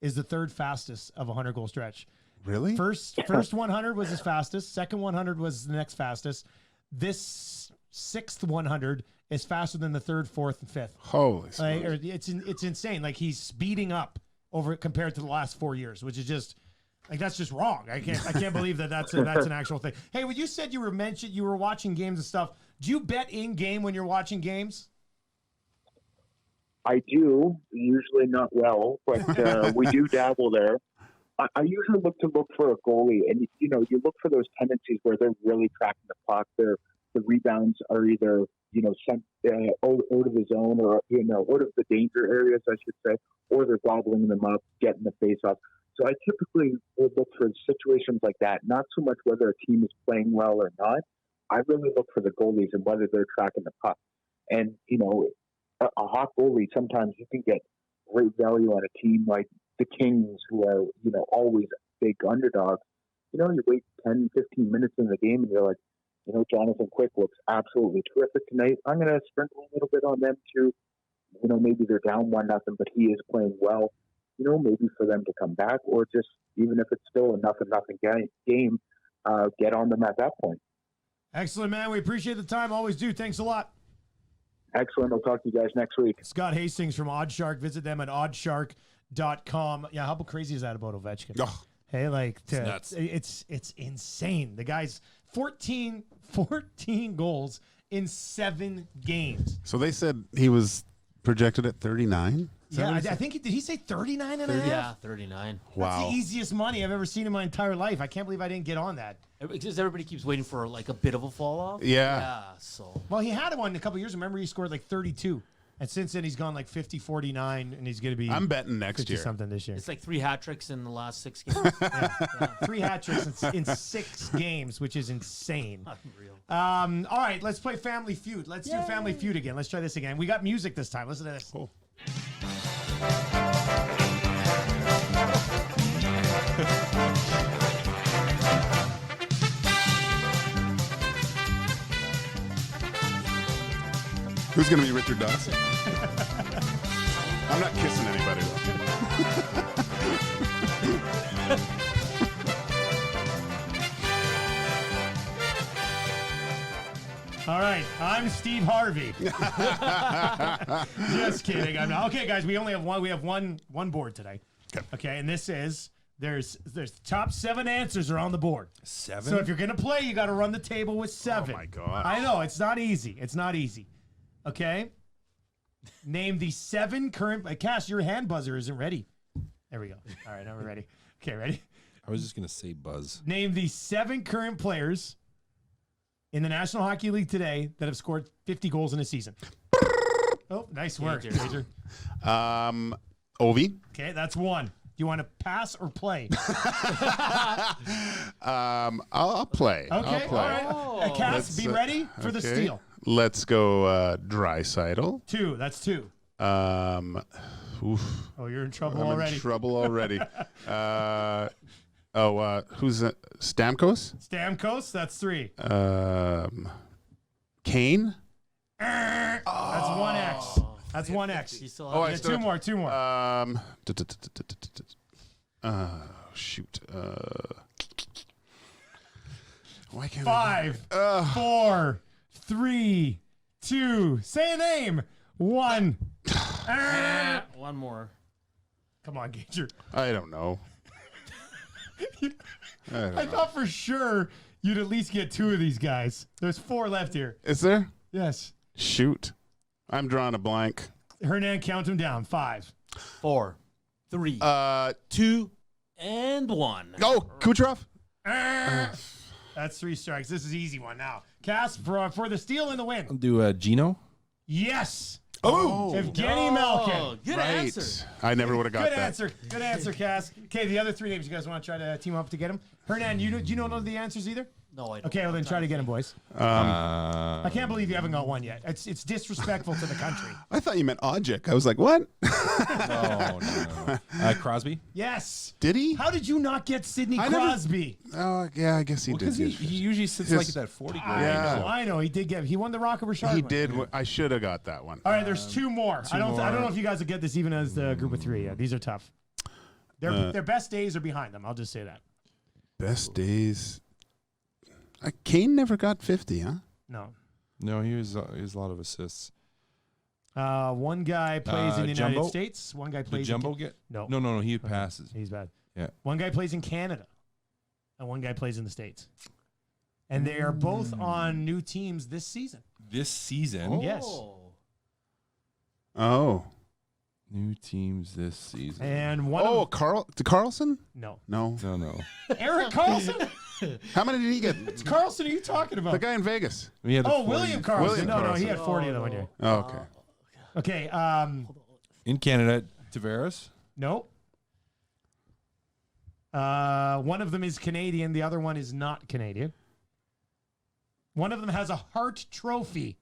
is the 3rd fastest of a 100-goal stretch. Really? First 100 was his fastest. Second 100 was the next fastest. This 6th 100 is faster than the 3rd, 4th, and 5th. Holy smokes. It's insane. Like, he's speeding up over compared to the last 4 years, which is just that's just wrong. I can't believe that's an actual thing. Hey, when you said you were watching games and stuff, do you bet in game when you're watching games? I do, usually not well, but we do dabble there. I usually look for a goalie, and you look for those tendencies where they're really tracking the puck. The rebounds are either sent out of the zone, or out of the danger areas, I should say, or they're gobbling them up, getting the face off. So I typically will look for situations like that. Not so much whether a team is playing well or not. I really look for the goalies and whether they're tracking the puck. And a hot goalie, sometimes you can get great value on a team like the Kings, who are, always big underdogs. You wait 10, 15 minutes in the game and you're like, Jonathan Quick looks absolutely terrific tonight. I'm going to sprinkle a little bit on them too. Maybe they're down 1-0, but he is playing well. Maybe for them to come back, or just even if it's still a 0-0 game, get on them at that point. Excellent, man. We appreciate the time. Always do. Thanks a lot. Excellent. I'll talk to you guys next week. Scott Hastings from Oddshark. Visit them at oddshark.com. Yeah, how crazy is that about Ovechkin? Oh, hey, nuts. It's insane. The guy's 14 goals in 7 games. so they said he was projected at 39? Yeah, I think did he say 39 and a half? Yeah, 39. Wow. That's the easiest money I've ever seen in my entire life. I can't believe I didn't get on that. Because everybody keeps waiting for a bit of a fall off. Yeah. So Well, he had one a couple years. Remember, he scored 32, And since then, he's gone like 50-49, and he's going to be I'm betting next year. something this year. It's like 3 hat tricks in the last 6 games. 3 hat tricks in 6 games, which is insane. Unreal. All right, let's play Family Feud. Let's do Family Feud again. Let's try this again. We got music this time. Listen to this. Oh. Who's going to be Richard Dawson? I'm not kissing anybody, All right, I'm Steve Harvey. Just kidding. I'm not. Okay, guys, we only have one. We have one board today. Okay, and this is there's top 7 answers are on the board. 7. So if you're gonna play, you got to run the table with 7. Oh my God. I know it's not easy. It's not easy. Okay. Name the 7 current. Cass, your hand buzzer isn't ready. There we go. All right, now we're ready. Okay, ready? I was just gonna say Buzz. Name the 7 current players in the National Hockey League today that have scored 50 goals in a season. Oh, nice work, Major. Ovi. Okay, that's 1. Do you want to pass or play? I'll play. Okay, I'll play. all right. Cass, be ready for the steal. Let's go Draisaitl. 2, that's 2. Oof. Oh, you're in trouble I'm already. in trouble already. Who's that? Stamkos? Stamkos, that's 3. Kane? That's 1X. That's 1X. You still Oh, I have still Two more. Shoot. Why can't 5, 4, 3, 2. Say a name. 1. one more. Come on, Gager. I don't know. I thought for sure you'd at least get 2 of these guys. There's 4 left here. Is there? Yes. Shoot. I'm drawing a blank. Hernan, count them down. 5. 4, 3, 2, and 1. Oh, Kucherov? That's 3 strikes. This is an easy one now. Cass, for the steal and the win. I'll do Gino. Yes. Oh, Evgeny Malkin. Good right. answer. I never would have got Good that. answer. Good answer, Cass. Okay, the other 3 names. You guys want to try to team up to get them? Hernan, do you know none of the answers either? No, I don't. Okay, well then try to get them, boys. I can't believe you haven't got one yet. It's disrespectful to the country. I thought you meant Ojic. I was like, what? No. Crosby. Yes. Did he? How did you not get Sidney I never- Crosby? Oh, yeah, I guess he did. Because he usually sits His- like at that 40 goal. Yeah. I know. He did get. He won the Rocket Richard. He did. I should have got that one. All right, there's 2 more. I don't more. know if you guys will get this even as the group of 3. Yeah, these are tough. Their best days are behind them. I'll just say that. Best days. Kane never got 50, huh? No. No, he was a lot of assists. One guy plays in the United Jumbo? States. One guy Did plays. Jumbo get? No. No. He passes. He's bad. Yeah. One guy plays in Canada, and one guy plays in the States. And they are both on new teams this season. This season. Yes. Oh. New teams this season. And one. Oh, of, Carlson? no. No. No. Eric Carlson. How many did he get? It's Carlson. Are you talking about? The guy in Vegas. We had the 40 William Carlson. William No, he Carlson. had 40 of them one year. Oh, okay. Okay. in Canada. Tavares. No. One of them is Canadian. The other one is not Canadian. One of them has a Hart Trophy.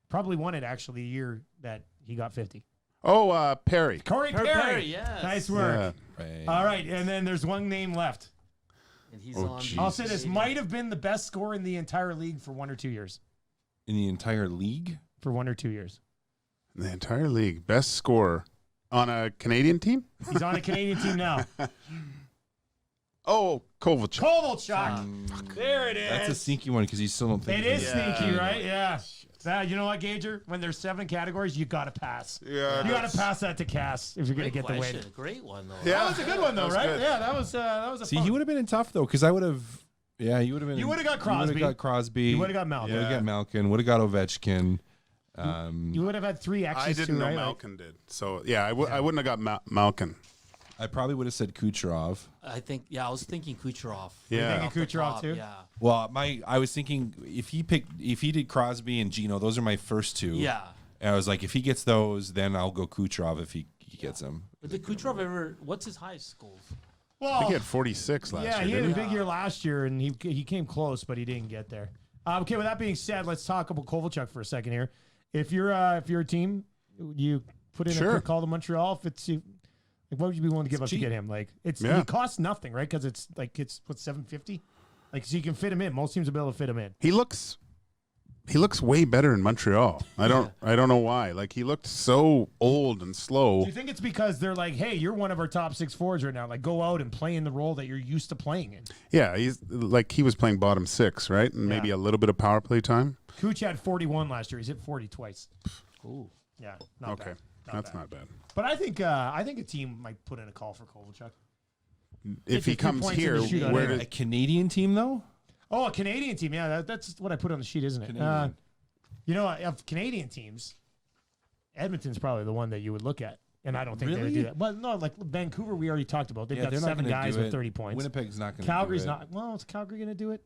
Probably won it actually the year that he got 50. Oh, Perry. Corey Perry. Yes. Nice work. Yeah. Right. All right, and then there's one name left. And he's Oh, on. geez. I'll say this might have been the best scorer in the entire league for 1 or 2 years. In the entire league. For 1 or 2 years. The entire league. Best scorer on a Canadian team? He's on a Canadian team now. Oh, Kovalchuk. Kovalchuk. There it is. That's a sneaky one because you still don't think It is Yeah. sneaky, right? Yeah. You know what, Gager? When there's 7 categories, you got to pass. Yeah, You got to pass that to Cass if you're going to Great get the win. question. Great one though. Yeah. That was a good one, though, That was right? good. Yeah, that was a See, fun he would have been in tough though, because I would have. Yeah, you would have been. You would've got You would Crosby. have got Crosby. You would have got Malkin. Would have Yeah. got Malkin. Would have got Ovechkin. You would have had 3 X's I didn't too, know right? Malkin did. So, yeah, I wouldn't have got Malkin. I probably would have said Kucherov. I think, I was thinking Kucherov. Yeah. Thinking Off the Kucherov top, too? Yeah. Well, I was thinking if he did Crosby and Gino, those are my first two. Yeah. And I was like, if he gets those, then I'll go Kucherov if he gets them. But did Kucherov ever, what's his highest goals? I Well, think he had 46 last yeah, year. he had a Didn't big year last year, and he came close, but he didn't get there. Okay, with that being said, let's talk about Kovalchuk for a second here. If you're a team, you put in a Sure. quick call to Montreal. If it's you, like, what would you be willing to give up to cheap. get him? Like, it Yeah. costs nothing, right? Because it's what, $750. Like, so you can fit him in. Most teams will be able to fit him in. He looks way better in Montreal. I don't know why. Like, he looked so old and slow. Do you think it's because they're like, hey, you're one of our top 6 forwards right now. Like, go out and play in the role that you're used to playing in. Yeah, he was playing bottom 6, right? And maybe a little bit of power play time. Kuch had 41 last year. He's hit 40 twice. Ooh. Yeah, not Okay. bad. That's bad. not bad. But I think a team might put in a call for Kovalchuk. If he 53 comes points in here, the shootout where anyway. A did Canadian team, though? Oh, a Canadian team. Yeah, that's what I put on the sheet, isn't it? Canadian. You know, of Canadian teams, Edmonton's probably the one that you would look at. And I don't think they would Really? do that. Well, no, like Vancouver, we already talked about. They've got they're not 7 gonna guys do with it. 30 points. Winnipeg's not going to Calgary's do it. not. Well, is Calgary going to do it?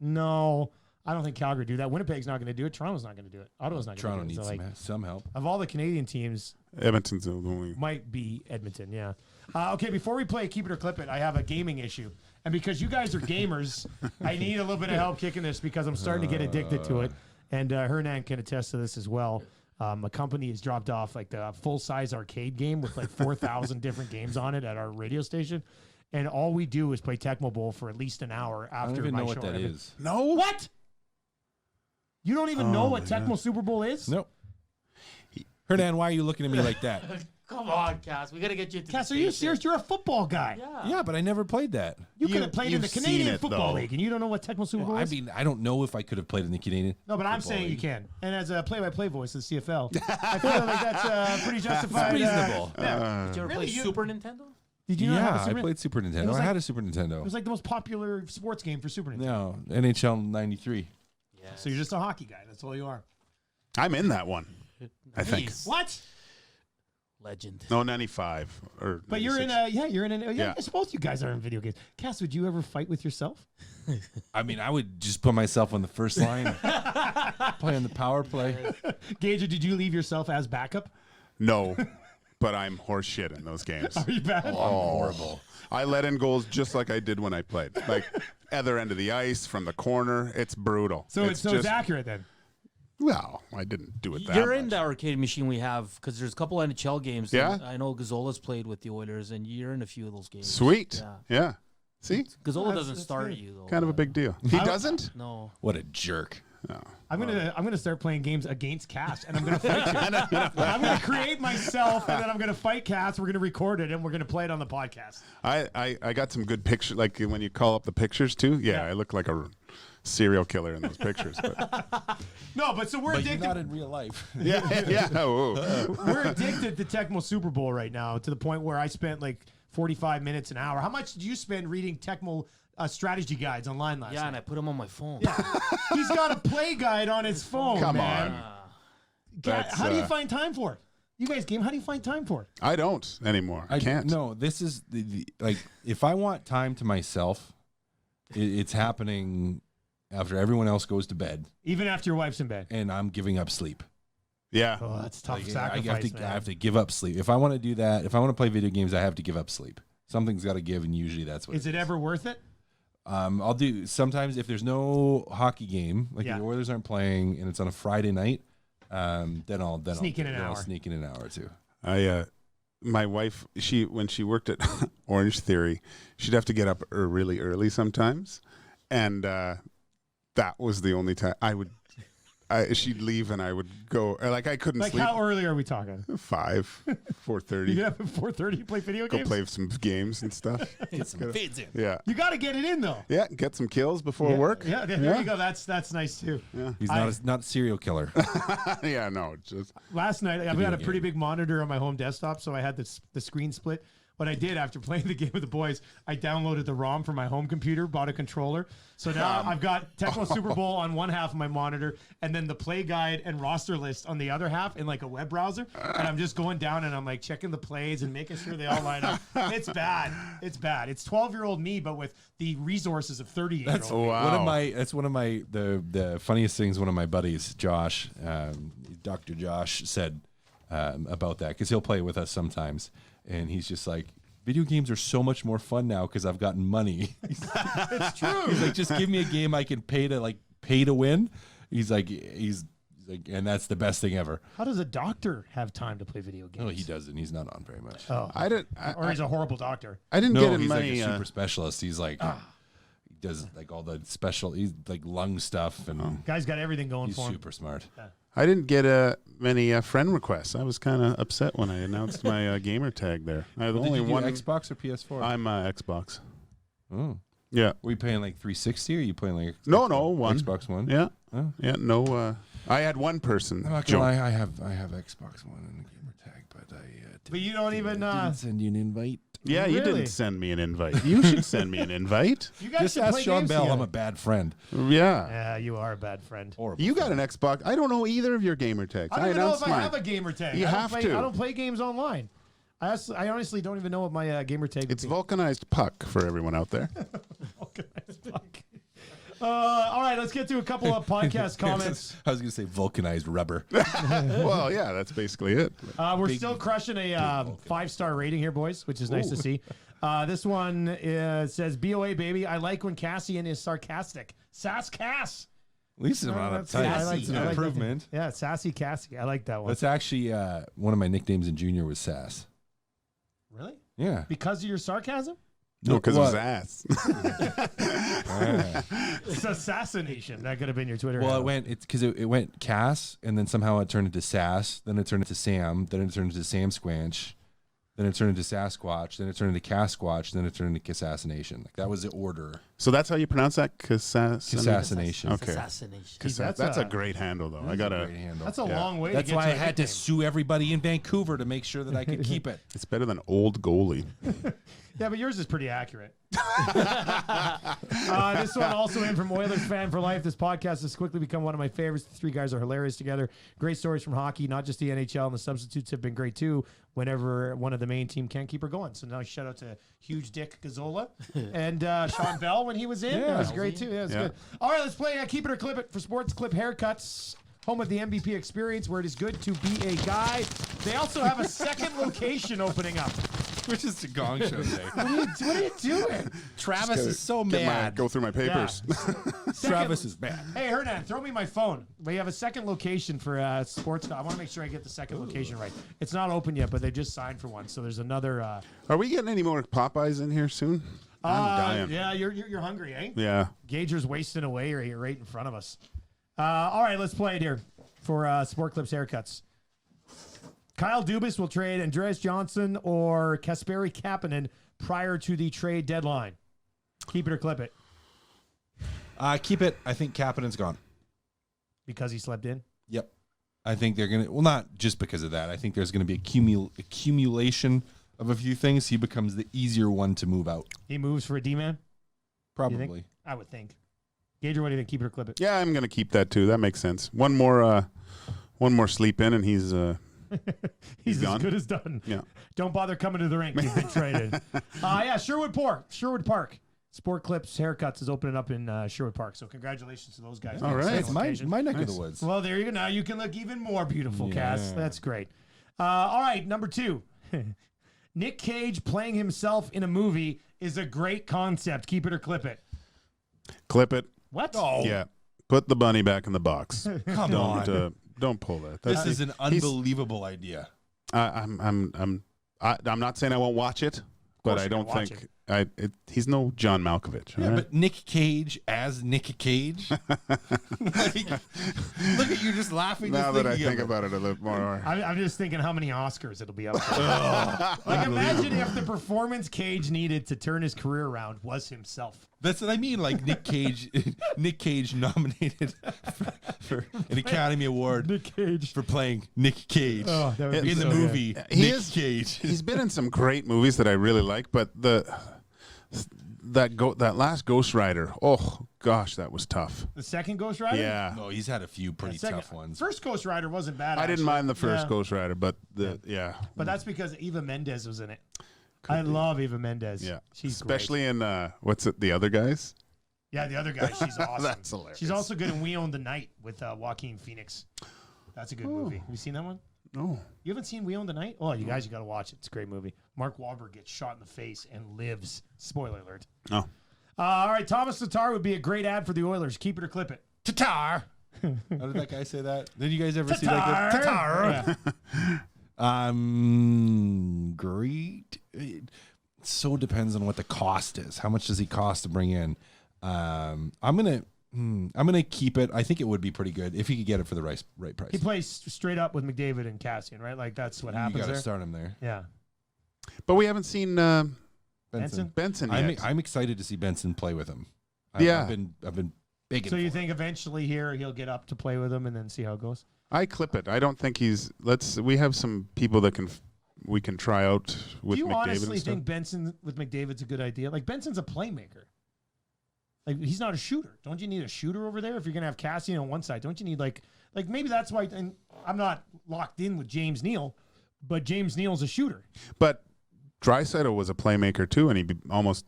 No, I don't think Calgary do that. Winnipeg's not going to do it. Toronto's not going to do it. Ottawa's not going Toronto to do it. needs So, like, some help. of all the Canadian teams, Edmonton's the only. might be Edmonton, yeah. Okay, before we play Keep It or Clip It, I have a gaming issue. And because you guys are gamers, I need a little bit of help kicking this because I'm starting to get addicted to it. And Hernan can attest to this as well. A company has dropped off like the full-size arcade game with like 4,000 different games on it at our radio station. And all we do is play Tecmo Bowl for at least an hour I after don't even my know what show. that is. No. What? You don't even know Oh what my Tecmo Super Bowl is? Nope. Hernan, why are you looking at me like that? Come on, Cass. We got to get you into Cass, the are you station. serious? You're a football guy. Yeah. Yeah, but I never played that. You could have played in the you've seen Canadian it, Football though. League, and you don't know what Tecmo Super Bowl I is? mean, I don't know if I could have played in the Canadian. No, but I'm Football saying you League. can. And as a play-by-play voice of the CFL, I feel like that's pretty justified. reasonable. Yeah. Did you ever Really, play you- Super Nintendo? Did you not have a Yeah, I Super played Super Nintendo. was I like- had a Super It Nintendo. was like the most popular sports game for Super Nintendo. No, NHL 93. Yeah. So you're just a hockey guy. That's all you are. I'm in that one. I think. Nice. What? Legend. No, 95 or. But you're in 96. you're in yeah. Yeah. I suppose you guys are in video games. Cass, would you ever fight with yourself? I mean, I would just put myself on the first line, play on the power play. Gage, did you leave yourself as backup? No, but I'm horseshit in those games. Are you bad? Horrible. I let in goals just like I did when I played. Like other end of the ice from the corner. It's brutal. So it's just, accurate then. well, I didn't do it that You're much. in the arcade machine we have because there's a couple NHL games. Yeah? I know Gazzola's played with the Oilers, and you're in a few of those games. Sweet. Yeah. Yeah. See? Gazzola That's- doesn't that's start good. you though. Kind of a big deal. He doesn't? No. What a jerk. No. I'm gonna start playing games against Cass, and I'm gonna fight you. I'm gonna create myself, and then I'm gonna fight Cass. We're gonna record it, and we're gonna play it on the podcast. I got some good pictures. Like when you call up the pictures too. Yeah, I look like a serial killer in those pictures. But No, but so we're But you're addicted. not in real life. yeah, yeah. Oh, We're addicted to Tecmo Super Bowl right now to the point where I spent like 45 minutes an hour. How much did you spend reading Tecmo strategy guides online last Yeah, and night? I put him on my phone. He's got a play guide on his phone. Come man. on. Cat, how do you That's, find time for it? You guys game. How do you find time for it? I don't anymore. I can't. No, this is the like if I want time to myself, it's happening after everyone else goes to bed Even after your wife's in bed. and I'm giving up sleep. Yeah. Oh, that's a tough Like, sacrifice, man. I have to give up sleep. If I want to do that, if I want to play video games, I have to give up sleep. Something's got to give, and usually that's what. Is it ever worth it? I'll do sometimes if there's no hockey game, like Yeah. the Oilers aren't playing, and it's on a Friday night. Then I'll Sneak in an I'll hour. sneak in an hour or two. My wife, when she worked at Orange Theory, she'd have to get up really early sometimes, and that was the only time she'd leave and I would go. Or like I couldn't Like sleep. how early are we talking? 5, 4:30. You get up at 4:30. You play video Go games. play some games and stuff. Get some fades in. Yeah, You got to get it in though. yeah. Get some kills before work. Yeah, there you go. That's nice too. He's not a serial killer. Yeah, no, just Last night, I've got a game. pretty big monitor on my home desktop, so I had the screen split. What I did after playing the game with the boys, I downloaded the ROM for my home computer, bought a controller. So now I've got Tecmo Super Bowl on one half of my monitor, and then the play guide and roster list on the other half in like a web browser. And I'm just going down and I'm like checking the plays and making sure they all line up. It's bad. It's bad. It's 12-year-old me, but with the resources of 38-year-old me. Wow. That's one of my the funniest things. One of my buddies, Josh, Dr. Josh, said about that, because he'll play with us sometimes, and he's just like, video games are so much more fun now because I've gotten money. It's true. He's like, just give me a game I can pay to win. He's like, and that's the best thing ever. How does a doctor have time to play video games? No, he doesn't. He's not on very much. Oh, I or he's a horrible doctor. didn't No, get in he's like many. a super specialist. He's like, he does like all the special, he's like lung stuff, and Guy's got everything going he's for him. super smart. I didn't get many friend requests. I was kind of upset when I announced my gamer tag there. I had Did only you do one. Xbox or PS4? I'm Xbox. Oh. Yeah. Were you playing like 360 or are you playing like No, one. Xbox One? Yeah. Oh. Yeah. No. I had one person. I'm not gonna lie, I have Xbox One and a gamer tag, but But you don't even. didn't send you an invite. Yeah, you Really? didn't send me an invite. You should send me an invite. You guys Just should ask play Sean games Bell. together. I'm a bad friend. Yeah. Yeah, you are a bad friend. Horrible. You got an Xbox. I don't know either of your gamer tags. I don't even know if announced I mine. have a gamer tag. You I don't have play, to. I don't play games online. I honestly don't even know what my gamer tag would It's be. vulcanized puck for everyone out there. Vulcanized fuck. All right, let's get to a couple of podcast comments. I was going to say vulcanized rubber. Well, yeah, that's basically it. We're still crushing a 5-star rating here, boys, which is nice to see. This one says, BOA, baby. I like when Cassian is sarcastic. Sass Cass. At least it's not That's- uptight. I like- It's I an like that. improvement. Yeah, Sassy Cassie. I like that one. That's actually one of my nicknames in junior was Sass. Really? Yeah. Because of your sarcasm? No, because of his What? ass. It's assassination. That could have been your Twitter. Well, handle. it went Cass, and then somehow it turned into Sass, then it turned into Sam, then it turned into Sam Squanch, then it turned into Sasquatch, then it turned into Casquatch, then it turned into Assassination. Like that was the order. So that's how you pronounce that? Assassination. Okay. Assassination. That's a great handle, though. I gotta. Great handle. That's a Yeah. long way That's to get why to I a had to nickname. sue everybody in Vancouver to make sure that I could keep it. It's better than old goalie. Yeah, but yours is pretty accurate. This one also in from Oilers Fan for Life. This podcast has quickly become one of my favorites. The three guys are hilarious together. Great stories from hockey, not just the NHL, and the substitutes have been great too whenever one of the main team can't keep her going. So now shout out to Huge Dick Gazzola and Sean Bell when he was in. That was great too. Yeah, it was good. All right, let's play Keep It or Clip It for Sports Clip Haircuts. Home of the MVP experience, where it is good to be a guy. They also have a second location opening up. Which is the Gong Show today. What are you doing? Travis is so Get mad. go through my papers. Travis is mad. Hey, Hernan, throw me my phone. We have a second location for sports. I want to make sure I get the second location right. It's not open yet, but they just signed for one. So there's another. Are we getting any more Popeyes in here soon? I'm dying. Yeah, you're hungry, eh? Yeah. Gager's wasting away right in front of us. All right, let's play it here for Sport Clips Haircuts. Kyle Dubas will trade Andreas Johnson or Kasperi Kapanen prior to the trade deadline. Keep it or clip it Keep it. I think Kapanen's gone. because he slept in. Yep. I think they're going to, well, not just because of that. I think there's going to be accumulation of a few things. He becomes the easier one to move out. He moves for a D-man? Probably. I would think. Gager, what do you think? Keep it or clip it? Yeah, I'm gonna keep that too. That makes sense. One more sleep in, and he's He's as gone. good as done. Yeah. Don't bother coming to the rink. You've been traded. Yeah, Sherwood Park. Sport Clips Haircuts is opening up in Sherwood Park. So congratulations to those guys. All right. It's my neck of the woods. Well, there you go. Now you can look even more beautiful, Cass. Yeah. That's great. All right, number 2. Nic Cage playing himself in a movie is a great concept. Keep it or clip it. Clip it. What? Oh, Yeah. Put the bunny back in the box. come on. Don't pull that. This is an unbelievable idea. I'm not saying I won't watch it, but I you're don't gonna think he's no John Malkovich. Yeah, all right? but Nic Cage as Nic Cage. Like, look at you just laughing. now just that I thinking think of it. about it a little more. I'm just thinking how many Oscars it'll be up for. Like, imagine if the performance Cage needed to turn his career around was himself. That's what I mean. Like Nic Cage nominated for an Academy Award Nic Cage for playing Nic Cage Oh, that would be in the so good. movie Nic Cage. He's been in some great movies that I really like, but that last Ghost Rider, oh gosh, that was tough. The second Ghost Rider? Yeah. No, he's had a few pretty tough ones. First Ghost Rider wasn't bad. I didn't actually. mind the first Yeah. Ghost Rider, but But that's because Eva Mendes was in it. I love Eva Mendes. yeah. She's Especially in what's it, The Other Guys? great. Yeah, the other guy, she's awesome. That's hilarious. She's also good in We Own the Night with Joaquin Phoenix. That's a good movie. Have you seen that one? No. You haven't seen We Own the Night? Oh, you guys, you got to watch it. It's a great movie. Mark Wahlberg gets shot in the face and lives. Spoiler alert. Oh. All right, Tomas Tatar would be a great ad for the Oilers. Keep it or clip it. Tatar. How did that guy say that? Did you guys ever see that? Tatar. Yeah. Great. It so depends on what the cost is. How much does he cost to bring in? I'm gonna keep it. I think it would be pretty good if he could get it for the right price. He plays straight up with McDavid and Cassian, right? Like that's what happens You got to there. start him there. Yeah. But we haven't seen Benson? Benson yet. I'm excited to see Benson play with him. Yeah. I've been big. So you think eventually here he'll get up to play with him and then see how it goes? I clip it. I don't think he's. We have some people that we can try out with Do you McDavid honestly and stuff. think Benson with McDavid's a good idea? Like Benson's a playmaker. Like he's not a shooter. Don't you need a shooter over there if you're gonna have Cassian on one side? Don't you need like maybe that's why? And I'm not locked in with James Neal, but James Neal's a shooter. But Draisaitl was a playmaker too, and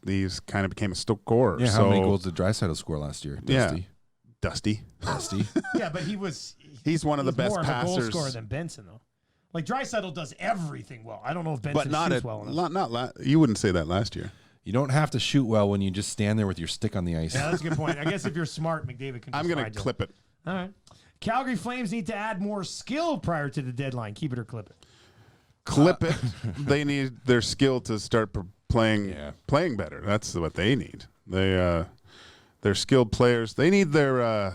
he's kind of became a scorer. Yeah. How so, many goals did Draisaitl score last year? Dusty. Dusty. Yeah, but He's one of the best more of a goal passers. scorer than Benson though. Like Draisaitl does everything well. I don't know if Benson But not shoots at well enough. you wouldn't say that last year. You don't have to shoot well when you just stand there with your stick on the ice. Yeah, that's a good point. I guess if you're smart, McDavid can. I'm just going ride to you. clip it. All right. Calgary Flames need to add more skill prior to the deadline. Keep it or clip it. Clip it. They need their skill to start playing better. That's what they need. They're skilled players. They need their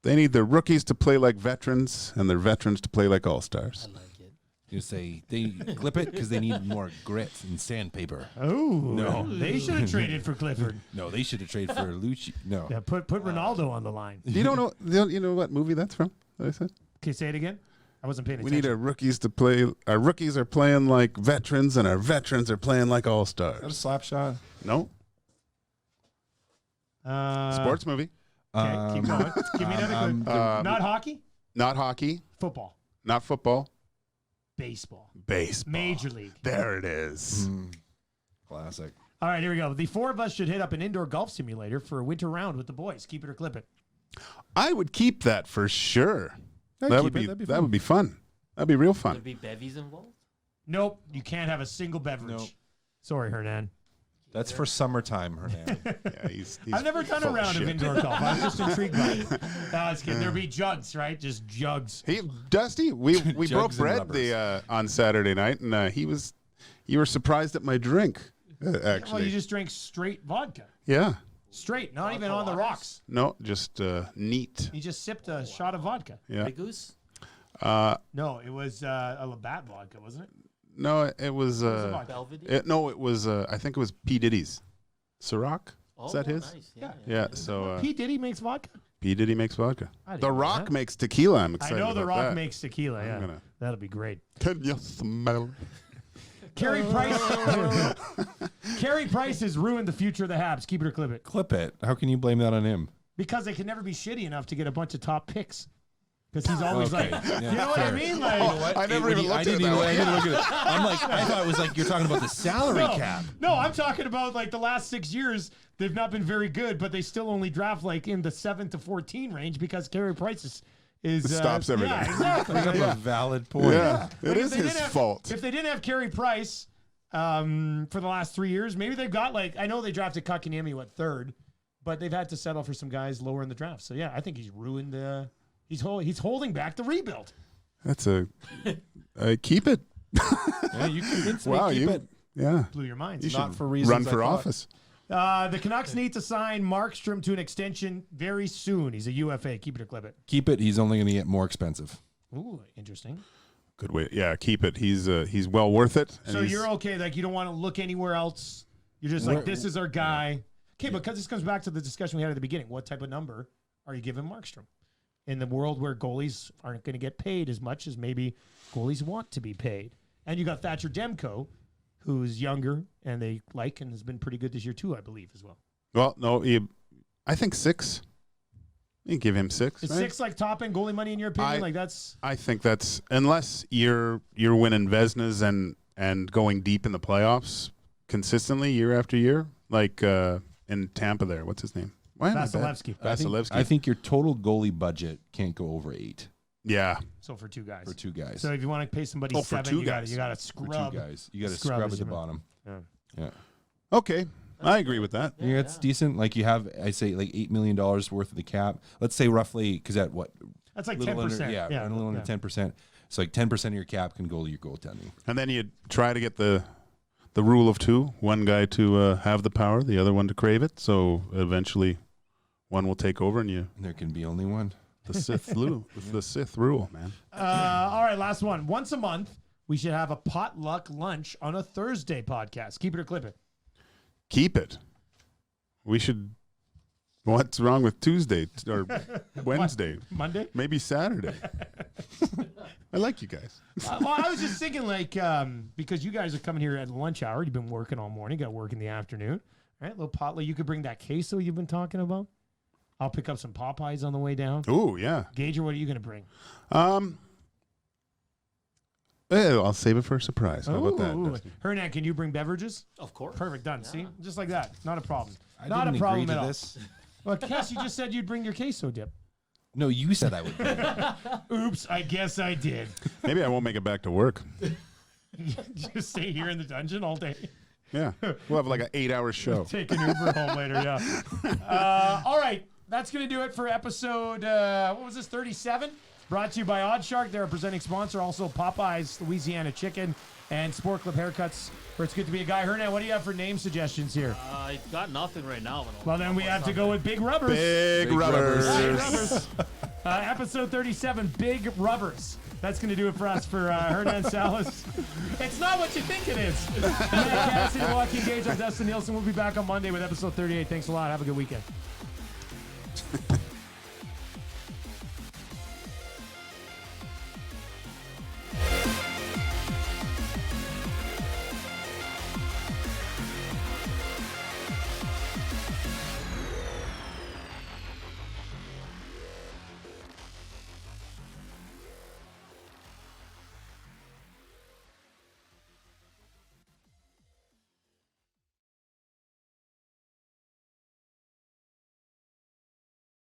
rookies to play like veterans and their veterans to play like all-stars. I like it. You say they clip it because they need more grit and sandpaper. Oh No. they should have traded for Clifford. No, they should have traded for Looch. No. Yeah, put Ronaldo on the line. You don't know? You know what movie that's from? That I said. Okay, say it again. I wasn't paying We attention. need our rookies to play. Our rookies are playing like veterans, and our veterans are playing like all Is that a stars. slap shot? No, sports movie, Okay, keep going. Give me another clue. Not hockey. not hockey, Football. not football, Baseball. baseball. Major League. There it is. Classic. All right, here we go. The four of us should hit up an indoor golf simulator for a winter round with the boys. Keep it or clip it. I would keep that for sure. I'd That keep would it. be That'd be that fun. would be fun. That'd be real Would fun. there be bevies involved? Nope, you can't have a single beverage. Nope. Sorry, Hernan. That's for summertime, Hernan. Yeah, he's I've never done a full of round of shit. indoor golf. I was just intrigued by it. No, I was kidding. There'd be jugs, right? Just jugs. Dusty, we broke Jugs and bread rubbers. on Saturday night, and you were surprised at my drink. Actually, Well, you just drank straight vodka. yeah, Straight, not Vodka even on the waters? rocks. no, just neat. You just sipped a shot of vodka. Yeah, Big Goose? No, it was a Labatt vodka, wasn't it? no, it was. was a vodka? Belvedere? No, it was. I think it was P Diddy's. Ciroc. Is that his? Nice. Yeah. Yeah. So P. Diddy makes vodka? P Diddy makes vodka. I didn't The know Rock that. makes tequila. I'm I excited. know The about Rock that. makes tequila, yeah. gonna- That'll be great. Can you smell? Carey Price. Carey Price has ruined the future of the Habs. Keep it or clip it. Clip it. How can you blame that on him? Because they can never be shitty enough to get a bunch of top picks. Because he's always Okay. like, Yeah, you know what I fair. mean? Like, I never even looked at it I that way. didn't look at it. I'm like, I thought it was like you're talking about the salary cap. No, I'm talking about like the last 6 years. They've not been very good, but they still only draft like in the 7 to 14 range because Carey Price is Stops everything. Yeah, exactly. Bring up a valid point. Yeah, Like, it if is they his didn't have- fault. If they didn't have Carey Price for the last 3 years, maybe they've got like I know they drafted Kotkaniemi third, but they've had to settle for some guys lower in the draft. So yeah, I think he's ruined. He's holding back the rebuild. That's keep it. Yeah, you convinced me. Wow, Keep it. yeah. Blew your minds. You Not should for reasons run I for thought. office. The Canucks need to sign Markstrom to an extension very soon. He's a UFA. Keep it or clip it. Keep it. He's only going to get more expensive. Ooh, interesting. Good way. Yeah, keep it. He's well worth it. and So he's- you're okay. Like you don't want to look anywhere else. You're just like, Where- this is our guy. Okay, because this comes back to the discussion we had at the beginning. What type of number are you giving Markstrom? In the world where goalies aren't going to get paid as much as maybe goalies want to be paid. And you got Thatcher Demko, who's younger and they like and has been pretty good this year too, I believe, as well. Well, no, I think 6. You give him 6. Is right? 6 like top end goalie money in your opinion? I think that's unless you're winning Veznas and going deep in the playoffs consistently year after year, like in Tampa there. What's his name? Why am I bad? Vasilevsky. I think your total goalie budget can't go over 8 Yeah. So for 2 guys. for 2 guys. So if you want to pay somebody for 7, 2 you got guys. to For scrub. 2 guys. You got to Scrub scrub as at the you bottom. Yeah. Yeah. Okay. I agree with that. Yeah, it's decent. Like you have, I say, like $8 million worth of the cap. Let's say roughly, because at what? That's like little 10%. Under, yeah, a little under 10%. So like 10% of your cap can go to your goaltending. And then you try to get the rule of 2, one guy to have the power, the other one to crave it. So eventually one will take over and And there can be only one. the Sith rule. The Sith rule, man. All right, last one. Once a month, we should have a potluck lunch on a Thursday podcast. Keep it or clip it. Keep it. We should. What's wrong with Tuesday or Wednesday? Monday? Maybe Saturday. I like you guys. Well, I was just thinking, like, because you guys are coming here at the lunch hour. You've been working all morning. Got work in the afternoon. All right, little potluck. You could bring that queso you've been talking about. I'll pick up some Popeyes on the way down. Oh yeah. Gager, what are you going to bring? I'll save it for a surprise. How about that? Ooh. Dusty? Hernan, can you bring beverages? Of course. Perfect, done. See, just like that. Not a problem. I Not didn't a problem agree at to all. this. Well, Cass, you just said you'd bring your queso dip. No, you said I would. Oops, I guess I did. Maybe I won't make it back to work. Just stay here in the dungeon all day. Yeah, we'll have like an 8-hour show. Take an Uber home later, yeah. All right, that's going to do it for episode, what was this, 37? Brought to you by Oddshark. They're a presenting sponsor. Also, Popeyes, Louisiana Chicken, and Sport Club Haircuts, where it's good to be a guy. Hernan, what do you have for name suggestions here? I got nothing right now. Well, then we have to go with Big Rubbers. Big rubbers. Big Rubbers. Episode 37, Big Rubbers. That's going to do it for us for Hernan Salas. It's not what you think it is. Matt Cassidy, Joaquin Gage, I'm Dustin Nielsen. We'll be back on Monday with episode 38. Thanks a lot. Have a good weekend.